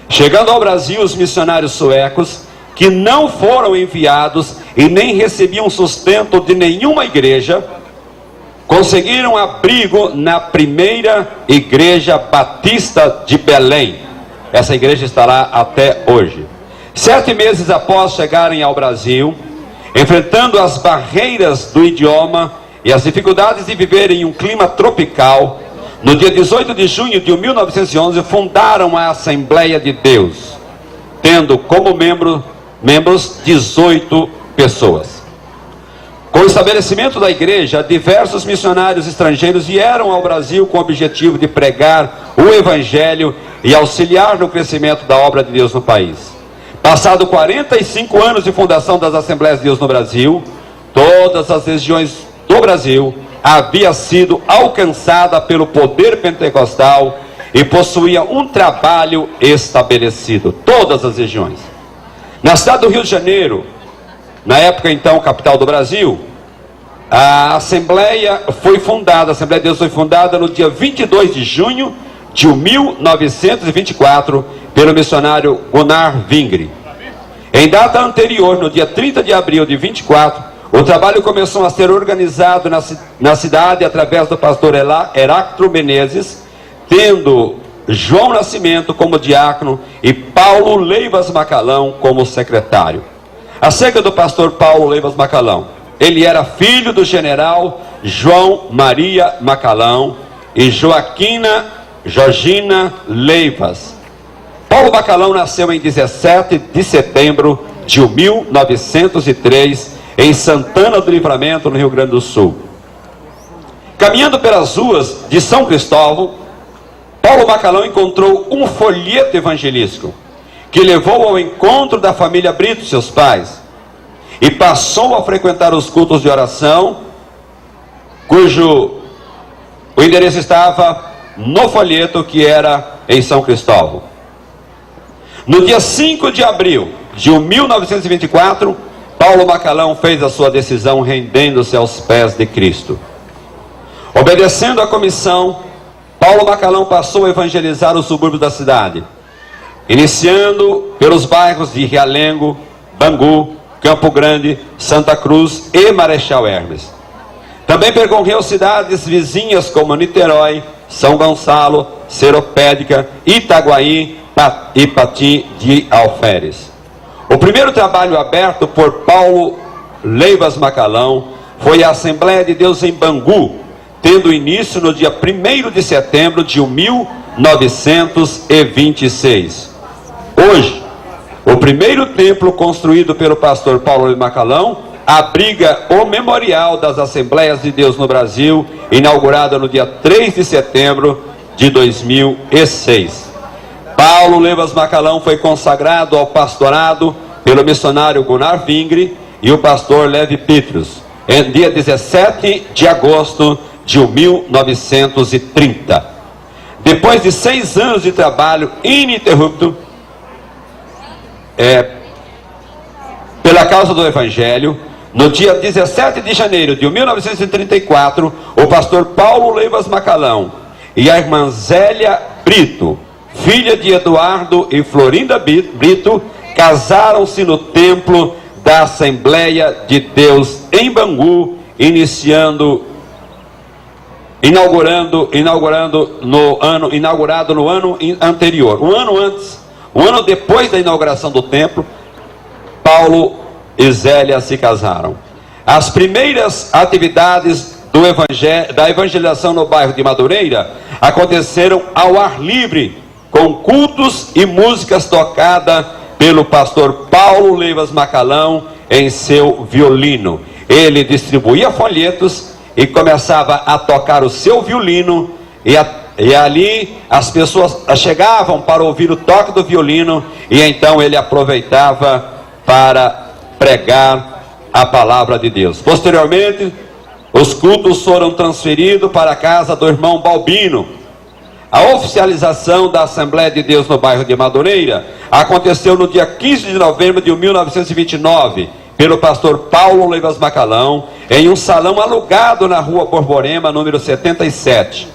Chegando ao Brasil, os missionários suecos, que não foram enviados e nem recebiam sustento de nenhuma igreja, conseguiram abrigo na primeira igreja batista de Belém. Essa igreja está lá até hoje. 7 meses após chegarem ao Brasil, enfrentando as barreiras do idioma e as dificuldades de viver em um clima tropical, no dia 18 de junho de 1911, fundaram a Assembleia de Deus, tendo como membros 18 pessoas. Com o estabelecimento da igreja, diversos missionários estrangeiros vieram ao Brasil com o objetivo de pregar o Evangelho e auxiliar no crescimento da obra de Deus no país. Passado 45 anos de fundação das Assembleias de Deus no Brasil, todas as regiões do Brasil havia sido alcançada pelo poder pentecostal e possuía um trabalho estabelecido, todas as regiões. Na cidade do Rio de Janeiro, na época então capital do Brasil, a Assembleia foi fundada, a Assembleia de Deus foi fundada no dia 22 de junho de 1924 pelo missionário Gunnar Vingre. Em data anterior, no dia 30 de abril de 24, o trabalho começou a ser organizado na cidade através do pastor Heráclito Menezes, tendo João Nascimento como diácono e Paulo Leivas Macalão como secretário. Acerca do pastor Paulo Leivas Macalão, ele era filho do general João Maria Macalão e Georgina Leivas. Paulo Macalão nasceu em 17 de setembro de 1903 em Santana do Livramento, no Rio Grande do Sul. Caminhando pelas ruas de São Cristóvão, Paulo Macalão encontrou um folheto evangelístico que levou ao encontro da família Brito, seus pais, e passou a frequentar os cultos de oração, cujo o endereço estava no folheto que era em São Cristóvão. No dia 5 de abril de 1924, Paulo Macalão fez a sua decisão rendendo-se aos pés de Cristo. Obedecendo à comissão, Paulo Macalão passou a evangelizar os subúrbios da cidade, iniciando pelos bairros de Realengo, Bangu, Campo Grande, Santa Cruz e Marechal Hermes. Também percorreu cidades vizinhas como Niterói, São Gonçalo, Seropédica, Itaguaí e Pati de Alferes. O primeiro trabalho aberto por Paulo Leivas Macalão foi a Assembleia de Deus em Bangu, tendo início no dia 1º de setembro de 1926. Hoje, o primeiro templo construído pelo pastor Paulo Leivas Macalão abriga o Memorial das Assembleias de Deus no Brasil, inaugurado no dia 3 de setembro de 2006. Paulo Leivas Macalão foi consagrado ao pastorado pelo missionário Gunnar Vingre e o pastor Levi Petrus, em dia 17 de agosto de 1930. Depois de 6 anos de trabalho ininterrupto pela causa do Evangelho, no dia 17 de janeiro de 1934, o pastor Paulo Leivas Macalão e a irmã Zélia Brito, filha de Eduardo e Florinda Brito, casaram-se no templo da Assembleia de Deus em Bangu, inaugurado no ano anterior. Um ano depois da inauguração do templo, Paulo e Zélia se casaram. As primeiras atividades da evangelização no bairro de Madureira aconteceram ao ar livre, com cultos e músicas tocadas pelo pastor Paulo Leivas Macalão em seu violino. Ele distribuía folhetos e começava a tocar o seu violino, e ali as pessoas chegavam para ouvir o toque do violino, e então ele aproveitava para pregar a palavra de Deus. Posteriormente, os cultos foram transferidos para a casa do irmão Balbino. A oficialização da Assembleia de Deus no bairro de Madureira aconteceu no dia 15 de novembro de 1929, pelo pastor Paulo Leivas Macalão, em um salão alugado na rua Borborema, número 77.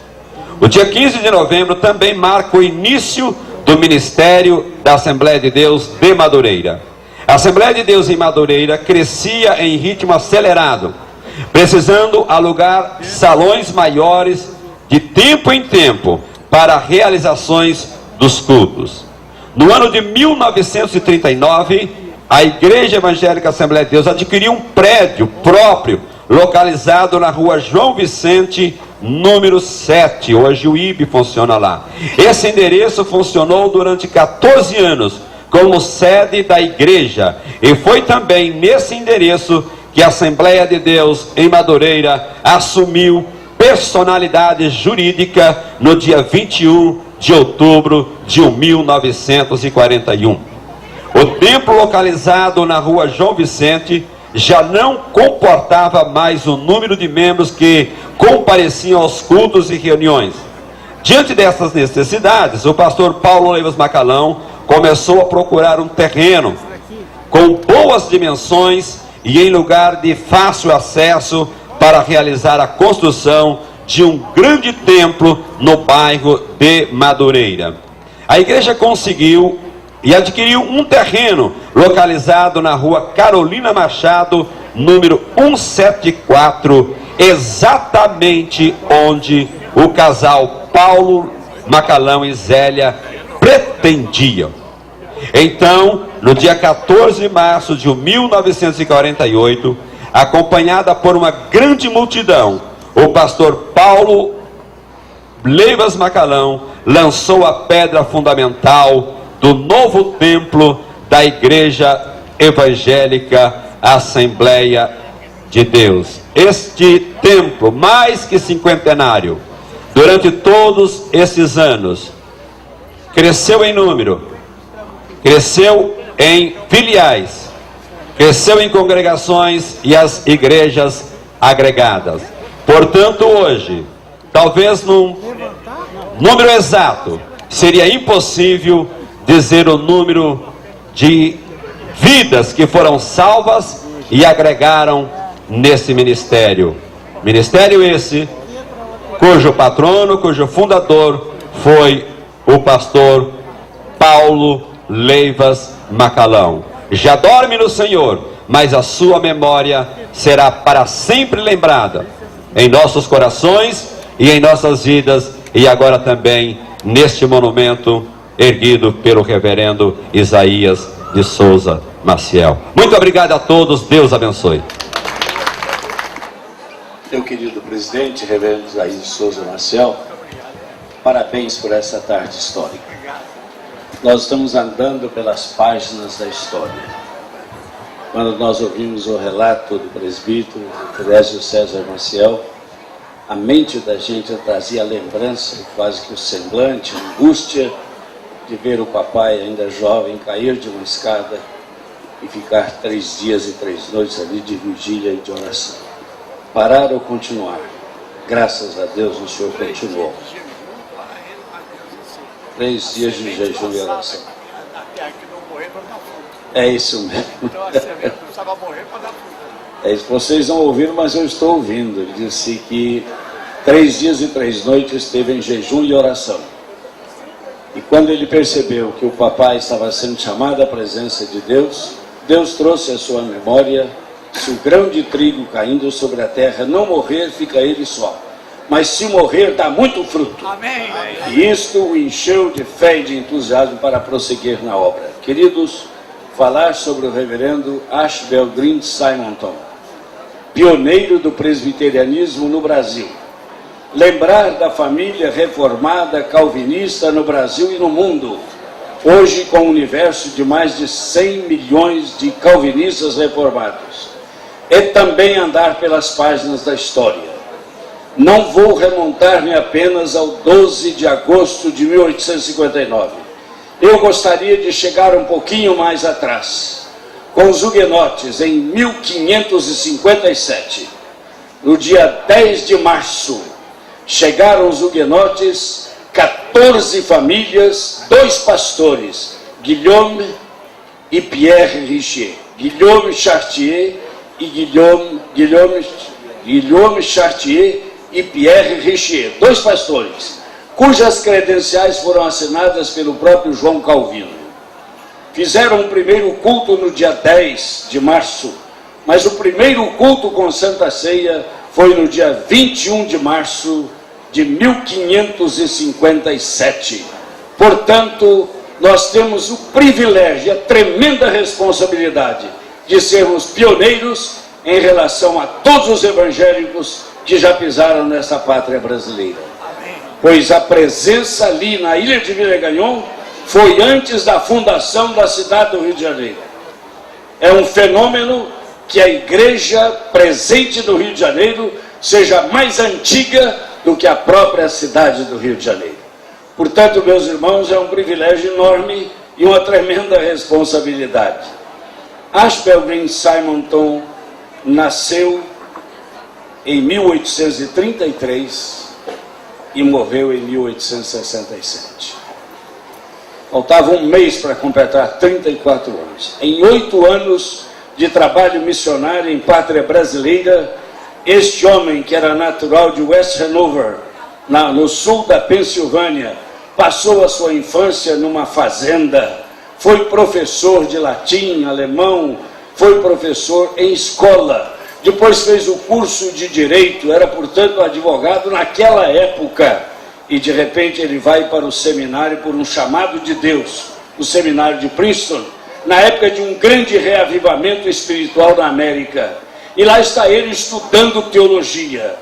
O dia 15 de novembro também marca o início do ministério da Assembleia de Deus de Madureira. A Assembleia de Deus em Madureira crescia em ritmo acelerado, precisando alugar salões maiores de tempo em tempo para realizações dos cultos. No ano de 1939, a Igreja Evangélica Assembleia de Deus adquiriu um prédio próprio, localizado na rua João Vicente, número 7. Hoje o IB funciona lá. Esse endereço funcionou durante 14 anos como sede da igreja, e foi também nesse endereço que a Assembleia de Deus em Madureira assumiu personalidade jurídica no dia 21 de outubro de 1941. O templo, localizado na rua João Vicente, já não comportava mais o número de membros que compareciam aos cultos e reuniões. Diante dessas necessidades, o pastor Paulo Leivas Macalão começou a procurar um terreno com boas dimensões e em lugar de fácil acesso para realizar a construção de um grande templo no bairro de Madureira. A igreja conseguiu e adquiriu um terreno localizado na rua Carolina Machado, número 174, exatamente onde o casal Paulo Macalão e Zélia pretendiam. Então, no dia 14 de março de 1948, acompanhada por uma grande multidão, o pastor Paulo Leivas Macalão lançou a pedra fundamental do novo templo da Igreja Evangélica Assembleia de Deus. Este templo, mais que cinquentenário, durante todos esses anos, cresceu em número, cresceu em filiais, cresceu em congregações e as igrejas agregadas. Portanto, hoje, talvez num número exato, seria impossível dizer o número de vidas que foram salvas e agregaram nesse ministério. Ministério esse, cujo patrono, cujo fundador foi o pastor Paulo Leivas Macalão. Já dorme no Senhor, mas a sua memória será para sempre lembrada em nossos corações e em nossas vidas, e agora também neste monumento erguido pelo reverendo Isaías de Souza Maciel. Muito obrigado a todos, Deus abençoe. Meu querido presidente, reverendo Isaías de Souza Maciel, parabéns por essa tarde histórica. Nós estamos andando pelas páginas da história. Quando nós ouvimos o relato do presbítero Terésio César Maciel, a mente da gente trazia a lembrança, quase que o semblante, a angústia de ver o papai ainda jovem cair de uma escada e ficar 3 dias e 3 noites ali de vigília e de oração. Parar ou continuar? Graças a Deus o Senhor continuou. 3 dias de jejum e oração. É isso mesmo. É isso. Vocês não ouviram, mas eu estou ouvindo. Ele disse que 3 dias e 3 noites esteve em jejum e oração. E quando ele percebeu que o papai estava sendo chamado à presença de Deus, Deus trouxe à sua memória: se o grão de trigo caindo sobre a terra não morrer, fica ele só. Mas se morrer, dá muito fruto. Amém. E isto o encheu de fé e de entusiasmo para prosseguir na obra. Queridos, falar sobre o reverendo Ashbel Green Simonton, pioneiro do presbiterianismo no Brasil. Lembrar da família reformada calvinista no Brasil e no mundo, hoje com um universo de mais de 100 milhões de calvinistas reformados. É também andar pelas páginas da história. Não vou remontar-me apenas ao 12 de agosto de 1859. Eu gostaria de chegar um pouquinho mais atrás, com os huguenotes em 1557. No dia 10 de março, chegaram os huguenotes, 14 famílias, 2 pastores, Guillaume e Pierre Richer. Guillaume Chartier e Guillaume Chartier e Pierre Richer, 2 pastores, cujas credenciais foram assinadas pelo próprio João Calvino. Fizeram o primeiro culto no dia 10 de março, mas o primeiro culto com Santa Ceia foi no dia 21 de março de 1557. Portanto, nós temos o privilégio e a tremenda responsabilidade de sermos pioneiros em relação a todos os evangélicos que já pisaram nessa pátria brasileira. Pois a presença ali na ilha de Vila-Gagnon foi antes da fundação da cidade do Rio de Janeiro. É um fenômeno que a igreja presente do Rio de Janeiro seja mais antiga do que a própria cidade do Rio de Janeiro. Portanto, meus irmãos, é um privilégio enorme e uma tremenda responsabilidade. Ashbel Green Simonton nasceu em 1833 e morreu em 1867. Faltava um mês para completar 34 anos. Em 8 anos de trabalho missionário em pátria brasileira, este homem, que era natural de West Hanover, no sul da Pensilvânia, passou a sua infância numa fazenda, foi professor de latim, alemão, foi professor em escola, depois fez o curso de direito, era, portanto, advogado naquela época, e de repente ele vai para o seminário por um chamado de Deus, o seminário de Princeton, na época de um grande reavivamento espiritual na América. E lá está ele estudando teologia.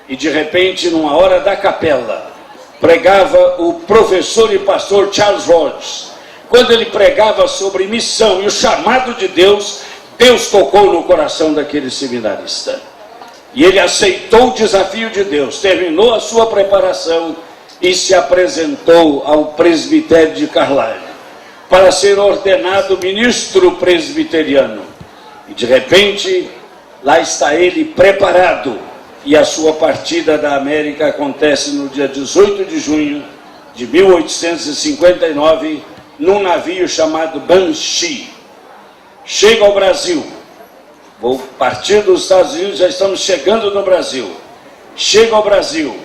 E de repente, numa hora da capela, pregava o professor e pastor Charles Rhodes. Quando ele pregava sobre missão e o chamado de Deus, Deus tocou no coração daquele seminarista. E ele aceitou o desafio de Deus, terminou a sua preparação e se apresentou ao presbitério de Carlisle para ser ordenado ministro presbiteriano. E de repente, lá está ele preparado, e a sua partida da América acontece no dia 18 de junho de 1859, num navio chamado Banshee. Chega ao Brasil, vou partir dos Estados Unidos, já estamos chegando no Brasil. Chega ao Brasil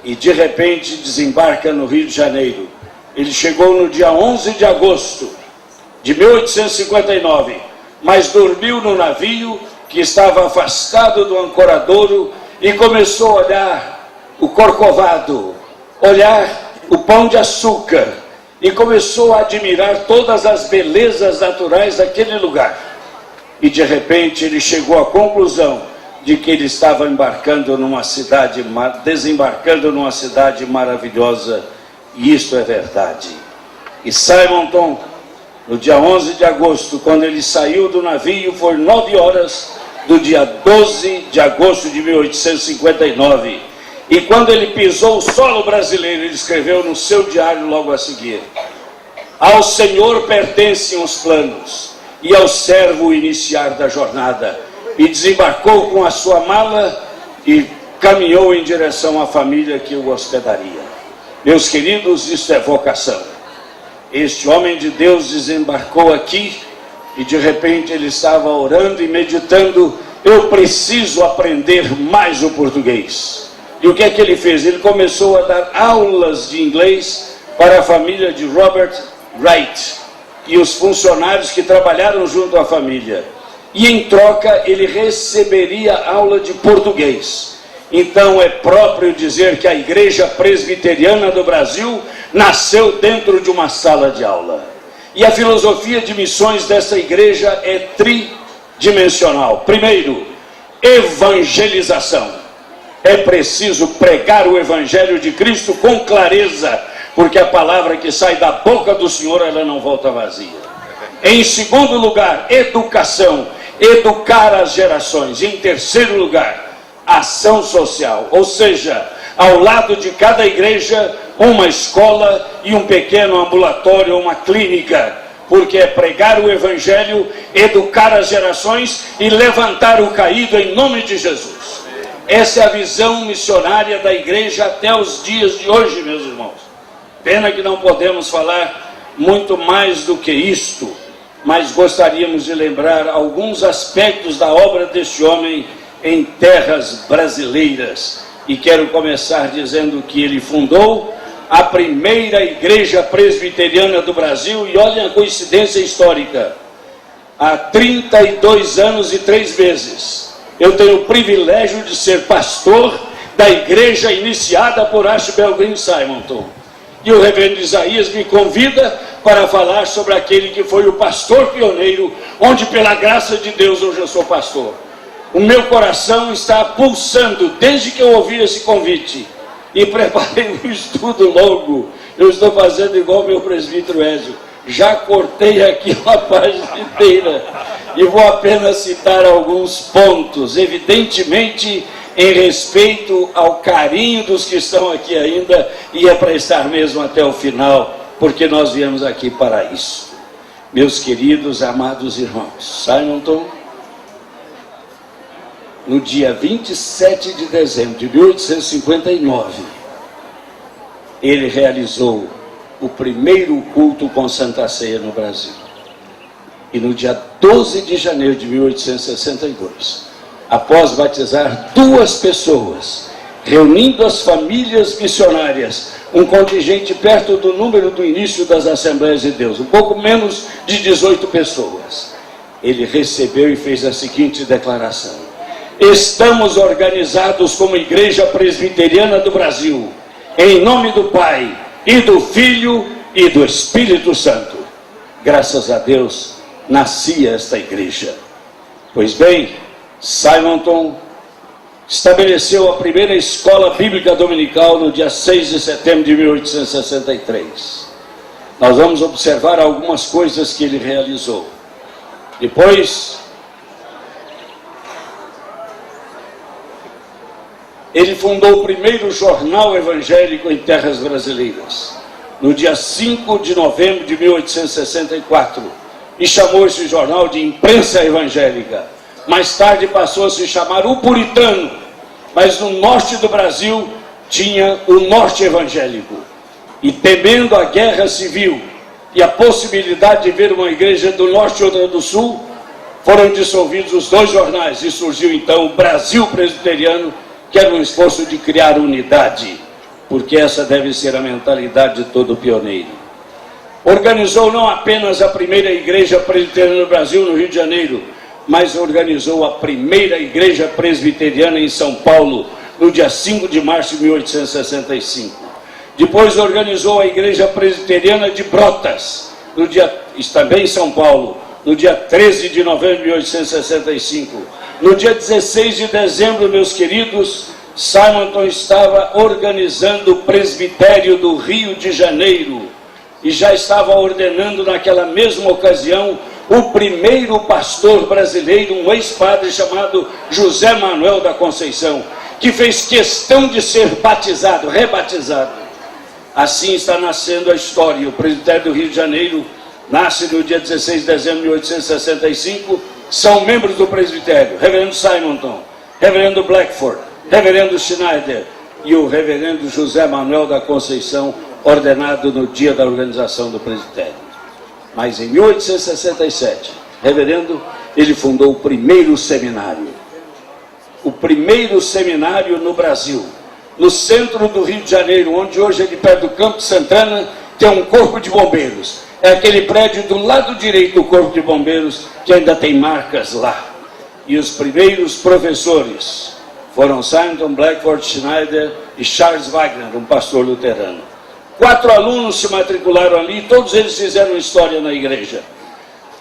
e de repente desembarca no Rio de Janeiro. Ele chegou no dia 11 de agosto de 1859, mas dormiu no navio que estava afastado do ancoradouro e começou a olhar o Corcovado, olhar o Pão de Açúcar e começou a admirar todas as belezas naturais daquele lugar. E de repente ele chegou à conclusão de que ele estava desembarcando numa cidade maravilhosa, e isso é verdade. E Simonton, no dia 11 de agosto, quando ele saiu do navio, foi 9 horas do dia 12 de agosto de 1859. E quando ele pisou o solo brasileiro, ele escreveu no seu diário logo a seguir: ao Senhor pertencem os planos, e ao servo o iniciar da jornada. E desembarcou com a sua mala e caminhou em direção à família que o hospedaria. Meus queridos, isso é vocação. Este homem de Deus desembarcou aqui e de repente ele estava orando e meditando: eu preciso aprender mais o português. E o que é que ele fez? Ele começou a dar aulas de inglês para a família de Robert Wright e os funcionários que trabalharam junto à família. E em troca ele receberia aula de português. Então é próprio dizer que a Igreja Presbiteriana do Brasil nasceu dentro de uma sala de aula. E a filosofia de missões dessa igreja é tridimensional. Primeiro, evangelização. É preciso pregar o Evangelho de Cristo com clareza, porque a palavra que sai da boca do Senhor, ela não volta vazia. Em segundo lugar, educação. Educar as gerações. Em terceiro lugar, ação social, ou seja, ao lado de cada igreja, uma escola e um pequeno ambulatório, uma clínica, porque é pregar o Evangelho, educar as gerações e levantar o caído em nome de Jesus. Essa é a visão missionária da igreja até os dias de hoje, meus irmãos. Pena que não podemos falar muito mais do que isto, mas gostaríamos de lembrar alguns aspectos da obra deste homem em terras brasileiras. E quero começar dizendo que ele fundou a primeira igreja presbiteriana do Brasil, e olhem a coincidência histórica. Há 32 anos e 3 meses, eu tenho o privilégio de ser pastor da igreja iniciada por Ashbel Green Simonton. e o reverendo Isaías me convida para falar sobre aquele que foi o pastor pioneiro, onde pela graça de Deus hoje eu sou pastor. O meu coração está pulsando desde que eu ouvi esse convite e preparei um estudo longo. Eu estou fazendo igual meu presbítero Ézio, já cortei aqui uma página inteira e vou apenas citar alguns pontos, evidentemente em respeito ao carinho dos que estão aqui ainda, e é para estar mesmo até o final, porque nós viemos aqui para isso. Meus queridos, amados irmãos, Simonton, no dia 27 de dezembro de 1859, ele realizou o primeiro culto com Santa Ceia no Brasil. E no dia 12 de janeiro de 1862, após batizar 2 pessoas, reunindo as famílias missionárias, um contingente perto do número do início das Assembleias de Deus, um pouco menos de 18 pessoas, ele recebeu e fez a seguinte declaração: estamos organizados como Igreja Presbiteriana do Brasil, em nome do Pai, e do Filho, e do Espírito Santo. Graças a Deus, nascia esta igreja. Pois bem, Simonton estabeleceu a primeira escola bíblica dominical no dia 6 de setembro de 1863. Nós vamos observar algumas coisas que ele realizou. Depois, ele fundou o primeiro jornal evangélico em terras brasileiras, no dia 5 de novembro de 1864, e chamou esse jornal de Imprensa Evangélica. Mais tarde passou a se chamar O Puritano, mas no norte do Brasil tinha o Norte Evangélico. E temendo a guerra civil e a possibilidade de ver uma igreja do norte e outra do sul, foram dissolvidos os 2 jornais e surgiu então o Brasil Presbiteriano, que era um esforço de criar unidade, porque essa deve ser a mentalidade de todo pioneiro. Organizou não apenas a primeira igreja presbiteriana no Brasil, no Rio de Janeiro, mas organizou a primeira igreja presbiteriana em São Paulo, no dia 5 de março de 1865. Depois organizou a igreja presbiteriana de Brotas, também em São Paulo, no dia 13 de novembro de 1865. No dia 16 de dezembro, meus queridos, Simonton estava organizando o presbitério do Rio de Janeiro e já estava ordenando naquela mesma ocasião o primeiro pastor brasileiro, um ex-padre chamado José Manuel da Conceição, que fez questão de ser batizado, rebatizado. Assim está nascendo a história. O presbitério do Rio de Janeiro nasce no dia 16 de dezembro de 1865, são membros do presbitério, reverendo Simonton, reverendo Blackford, reverendo Schneider e o reverendo José Manuel da Conceição, ordenado no dia da organização do presbitério. Mas em 1867, reverendo, ele fundou o primeiro seminário. O primeiro seminário no Brasil, no centro do Rio de Janeiro, onde hoje, ali perto do Campo Santana, tem um corpo de bombeiros. É aquele prédio do lado direito do corpo de bombeiros que ainda tem marcas lá. E os primeiros professores foram Simonton, Blackford, Schneider e Charles Wagner, um pastor luterano. 4 alunos se matricularam ali, todos eles fizeram história na igreja.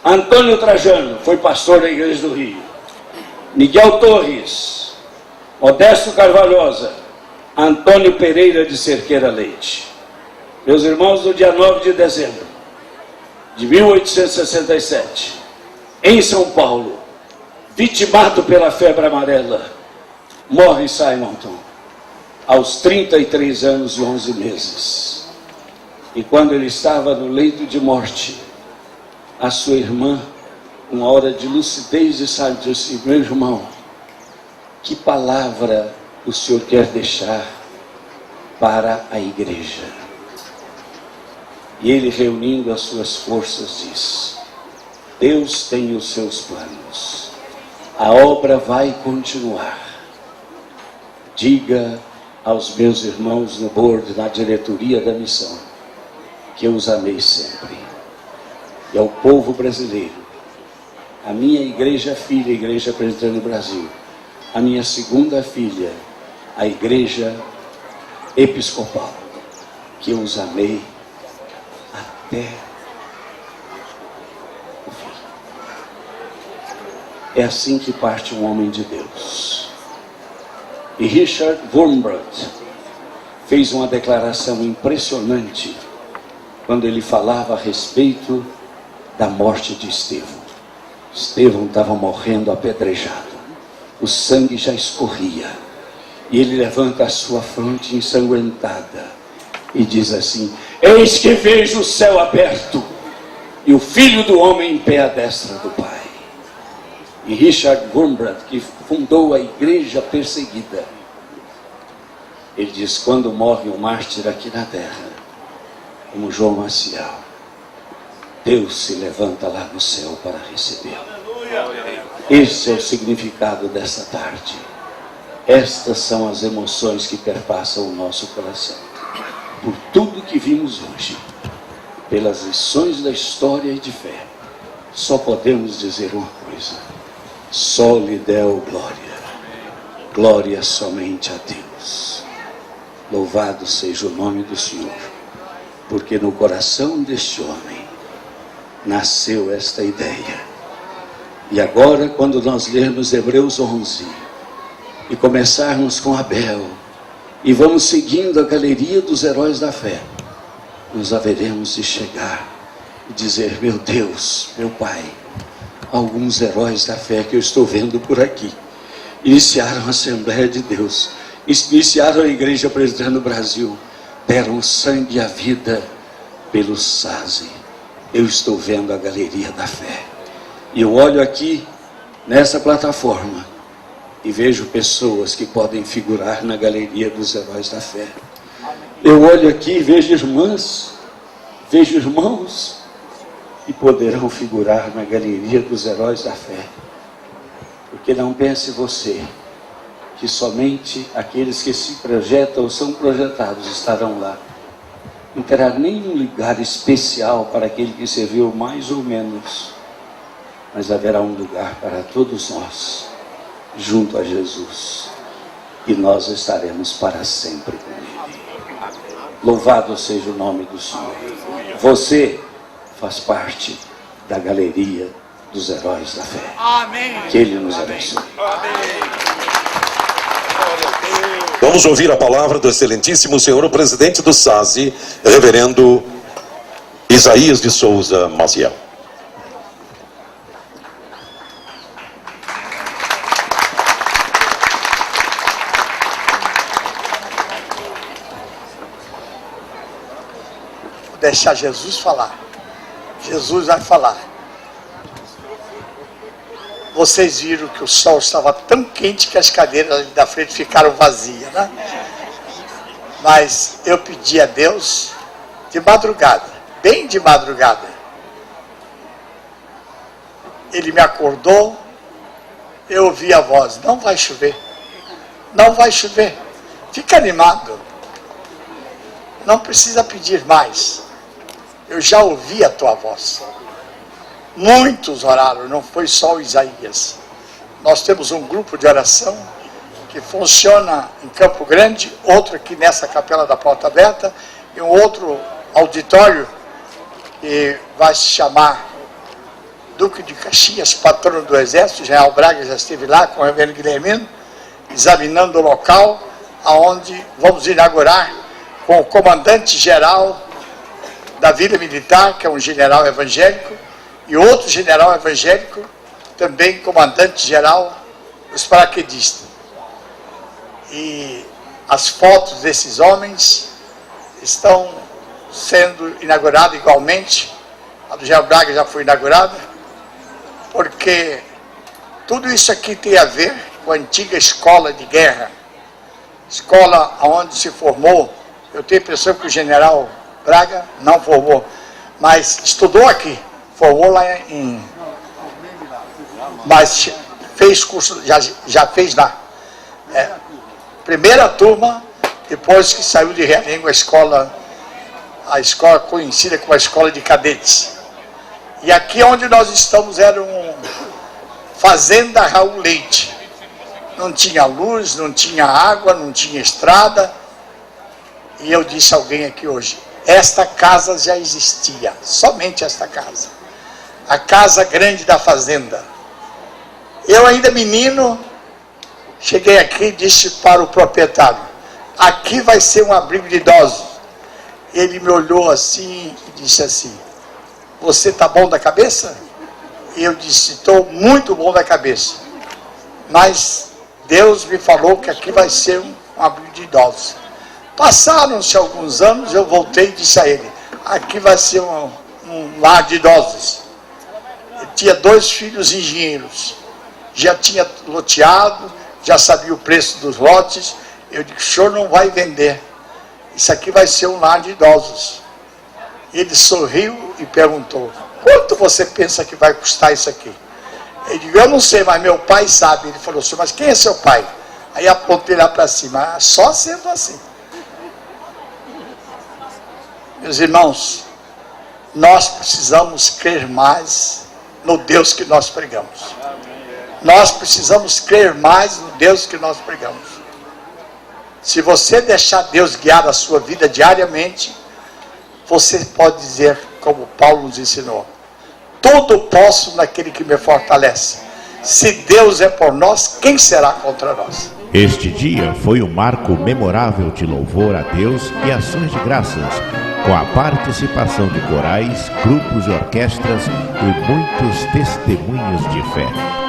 Antônio Trajano foi pastor da igreja do Rio. Miguel Torres, Modesto Carvalhosa, Antônio Pereira de Cerqueira Leite. Meus irmãos, no dia 9 de dezembro de 1867, em São Paulo, vitimado pela febre amarela, morre Simonton, aos 33 anos e 11 meses. E quando ele estava no leito de morte, a sua irmã, uma hora de lucidez e sabe, disse: meu irmão, que palavra o senhor quer deixar para a igreja? E ele, reunindo as suas forças, diz: Deus tem os seus planos, a obra vai continuar. Diga aos meus irmãos no board, na diretoria da missão, que eu os amei sempre. E ao povo brasileiro, a minha igreja filha, a Igreja Presbiteriana do Brasil, a minha segunda filha, a Igreja Episcopal. que eu os amei até o fim. É assim que parte um homem de Deus. E Richard Wurmbrand fez uma declaração impressionante quando ele falava a respeito da morte de Estevão. Estevão estava morrendo apedrejado, o sangue já escorria, e ele levanta a sua fronte ensanguentada e diz assim: eis que vejo o céu aberto e o Filho do Homem em pé à destra do Pai. E Richard Wurmbrand, que fundou a igreja perseguida, ele diz: quando morre um mártir aqui na terra, como João Maciel, Deus se levanta lá no céu para recebê-lo. Esse é o significado desta tarde. Estas são as emoções que perpassam o nosso coração. Por tudo que vimos hoje, pelas lições da história e de fé, só podemos dizer uma coisa: só lhe deu glória. Glória somente a Deus. Louvado seja o nome do Senhor, porque no coração deste homem nasceu esta ideia. E agora, quando nós lermos Hebreus 11 e começarmos com Abel e vamos seguindo a galeria dos heróis da fé, nós haveremos de chegar e dizer: meu Deus, meu Pai, alguns heróis da fé que eu estou vendo por aqui iniciaram a Assembleia de Deus, iniciaram a Igreja Presbiteriana no Brasil, deram o sangue e a vida pelo SASE. Eu estou vendo a galeria da fé. E eu olho aqui nessa plataforma e vejo pessoas que podem figurar na galeria dos heróis da fé. Eu olho aqui e vejo irmãs, vejo irmãos que poderão figurar na galeria dos heróis da fé. Porque não pense você que somente aqueles que se projetam ou são projetados estarão lá. Não terá nenhum lugar especial para aquele que serviu mais ou menos, mas haverá um lugar para todos nós, junto a Jesus, e nós estaremos para sempre com Ele. Louvado seja o nome do Senhor. Você faz parte da galeria dos heróis da fé. Amém. Que Ele nos abençoe. Vamos ouvir a palavra do excelentíssimo senhor o presidente do SASE, reverendo Isaías de Souza Maciel. Vou deixar Jesus falar. Jesus vai falar. Vocês viram que o sol estava tão quente que as cadeiras ali da frente ficaram vazias, né? Mas eu pedi a Deus de madrugada, bem de madrugada. Ele me acordou, eu ouvi a voz: não vai chover, não vai chover, fica animado, não precisa pedir mais, eu já ouvi a tua voz. Muitos oraram, não foi só o Isaías. Nós temos um grupo de oração que funciona em Campo Grande, outro aqui nessa Capela da Porta Aberta, e um outro auditório que vai se chamar Duque de Caxias, patrono do Exército. O general Braga já esteve lá com o reverendo Guilhermino, examinando o local, aonde vamos inaugurar com o comandante-geral da Vila Militar, que é um general evangélico, e outro general evangélico, também comandante-geral dos paraquedistas. E as fotos desses homens estão sendo inauguradas igualmente. A do general Braga já foi inaugurada, porque tudo isso aqui tem a ver com a antiga escola de guerra, escola onde se formou. Eu tenho a impressão que o general Braga não formou, mas estudou aqui. Formou lá mas fez curso, já fez lá. Primeira turma, depois que saiu de Realengo, a escola conhecida como a escola de cadetes. E aqui onde nós estamos era Fazenda Raul Leite. Não tinha luz, não tinha água, não tinha estrada. E eu disse a alguém aqui hoje, esta casa já existia, somente esta casa. A casa grande da fazenda. Eu ainda menino, cheguei aqui e disse para o proprietário, aqui vai ser um abrigo de idosos. Ele me olhou assim e disse assim, você está bom da cabeça? E eu disse, estou muito bom da cabeça. Mas Deus me falou que aqui vai ser um abrigo de idosos. Passaram-se alguns anos, eu voltei e disse a ele, aqui vai ser um lar de idosos. Eu tinha 2 filhos engenheiros, já tinha loteado, já sabia o preço dos lotes. Eu disse, o senhor não vai vender, isso aqui vai ser um lar de idosos. Ele sorriu e perguntou, quanto você pensa que vai custar isso aqui? Eu digo, eu não sei, mas meu pai sabe. Ele falou, mas quem é seu pai? Aí apontei lá para cima, só sendo assim. Meus irmãos, nós precisamos crer mais no Deus que nós pregamos. Nós precisamos crer mais no Deus que nós pregamos. Se você deixar Deus guiar a sua vida diariamente, você pode dizer, como Paulo nos ensinou, tudo posso naquele que me fortalece. Se Deus é por nós, quem será contra nós? Este dia foi um marco memorável de louvor a Deus e ações de graças, com a participação de corais, grupos e orquestras e muitos testemunhos de fé.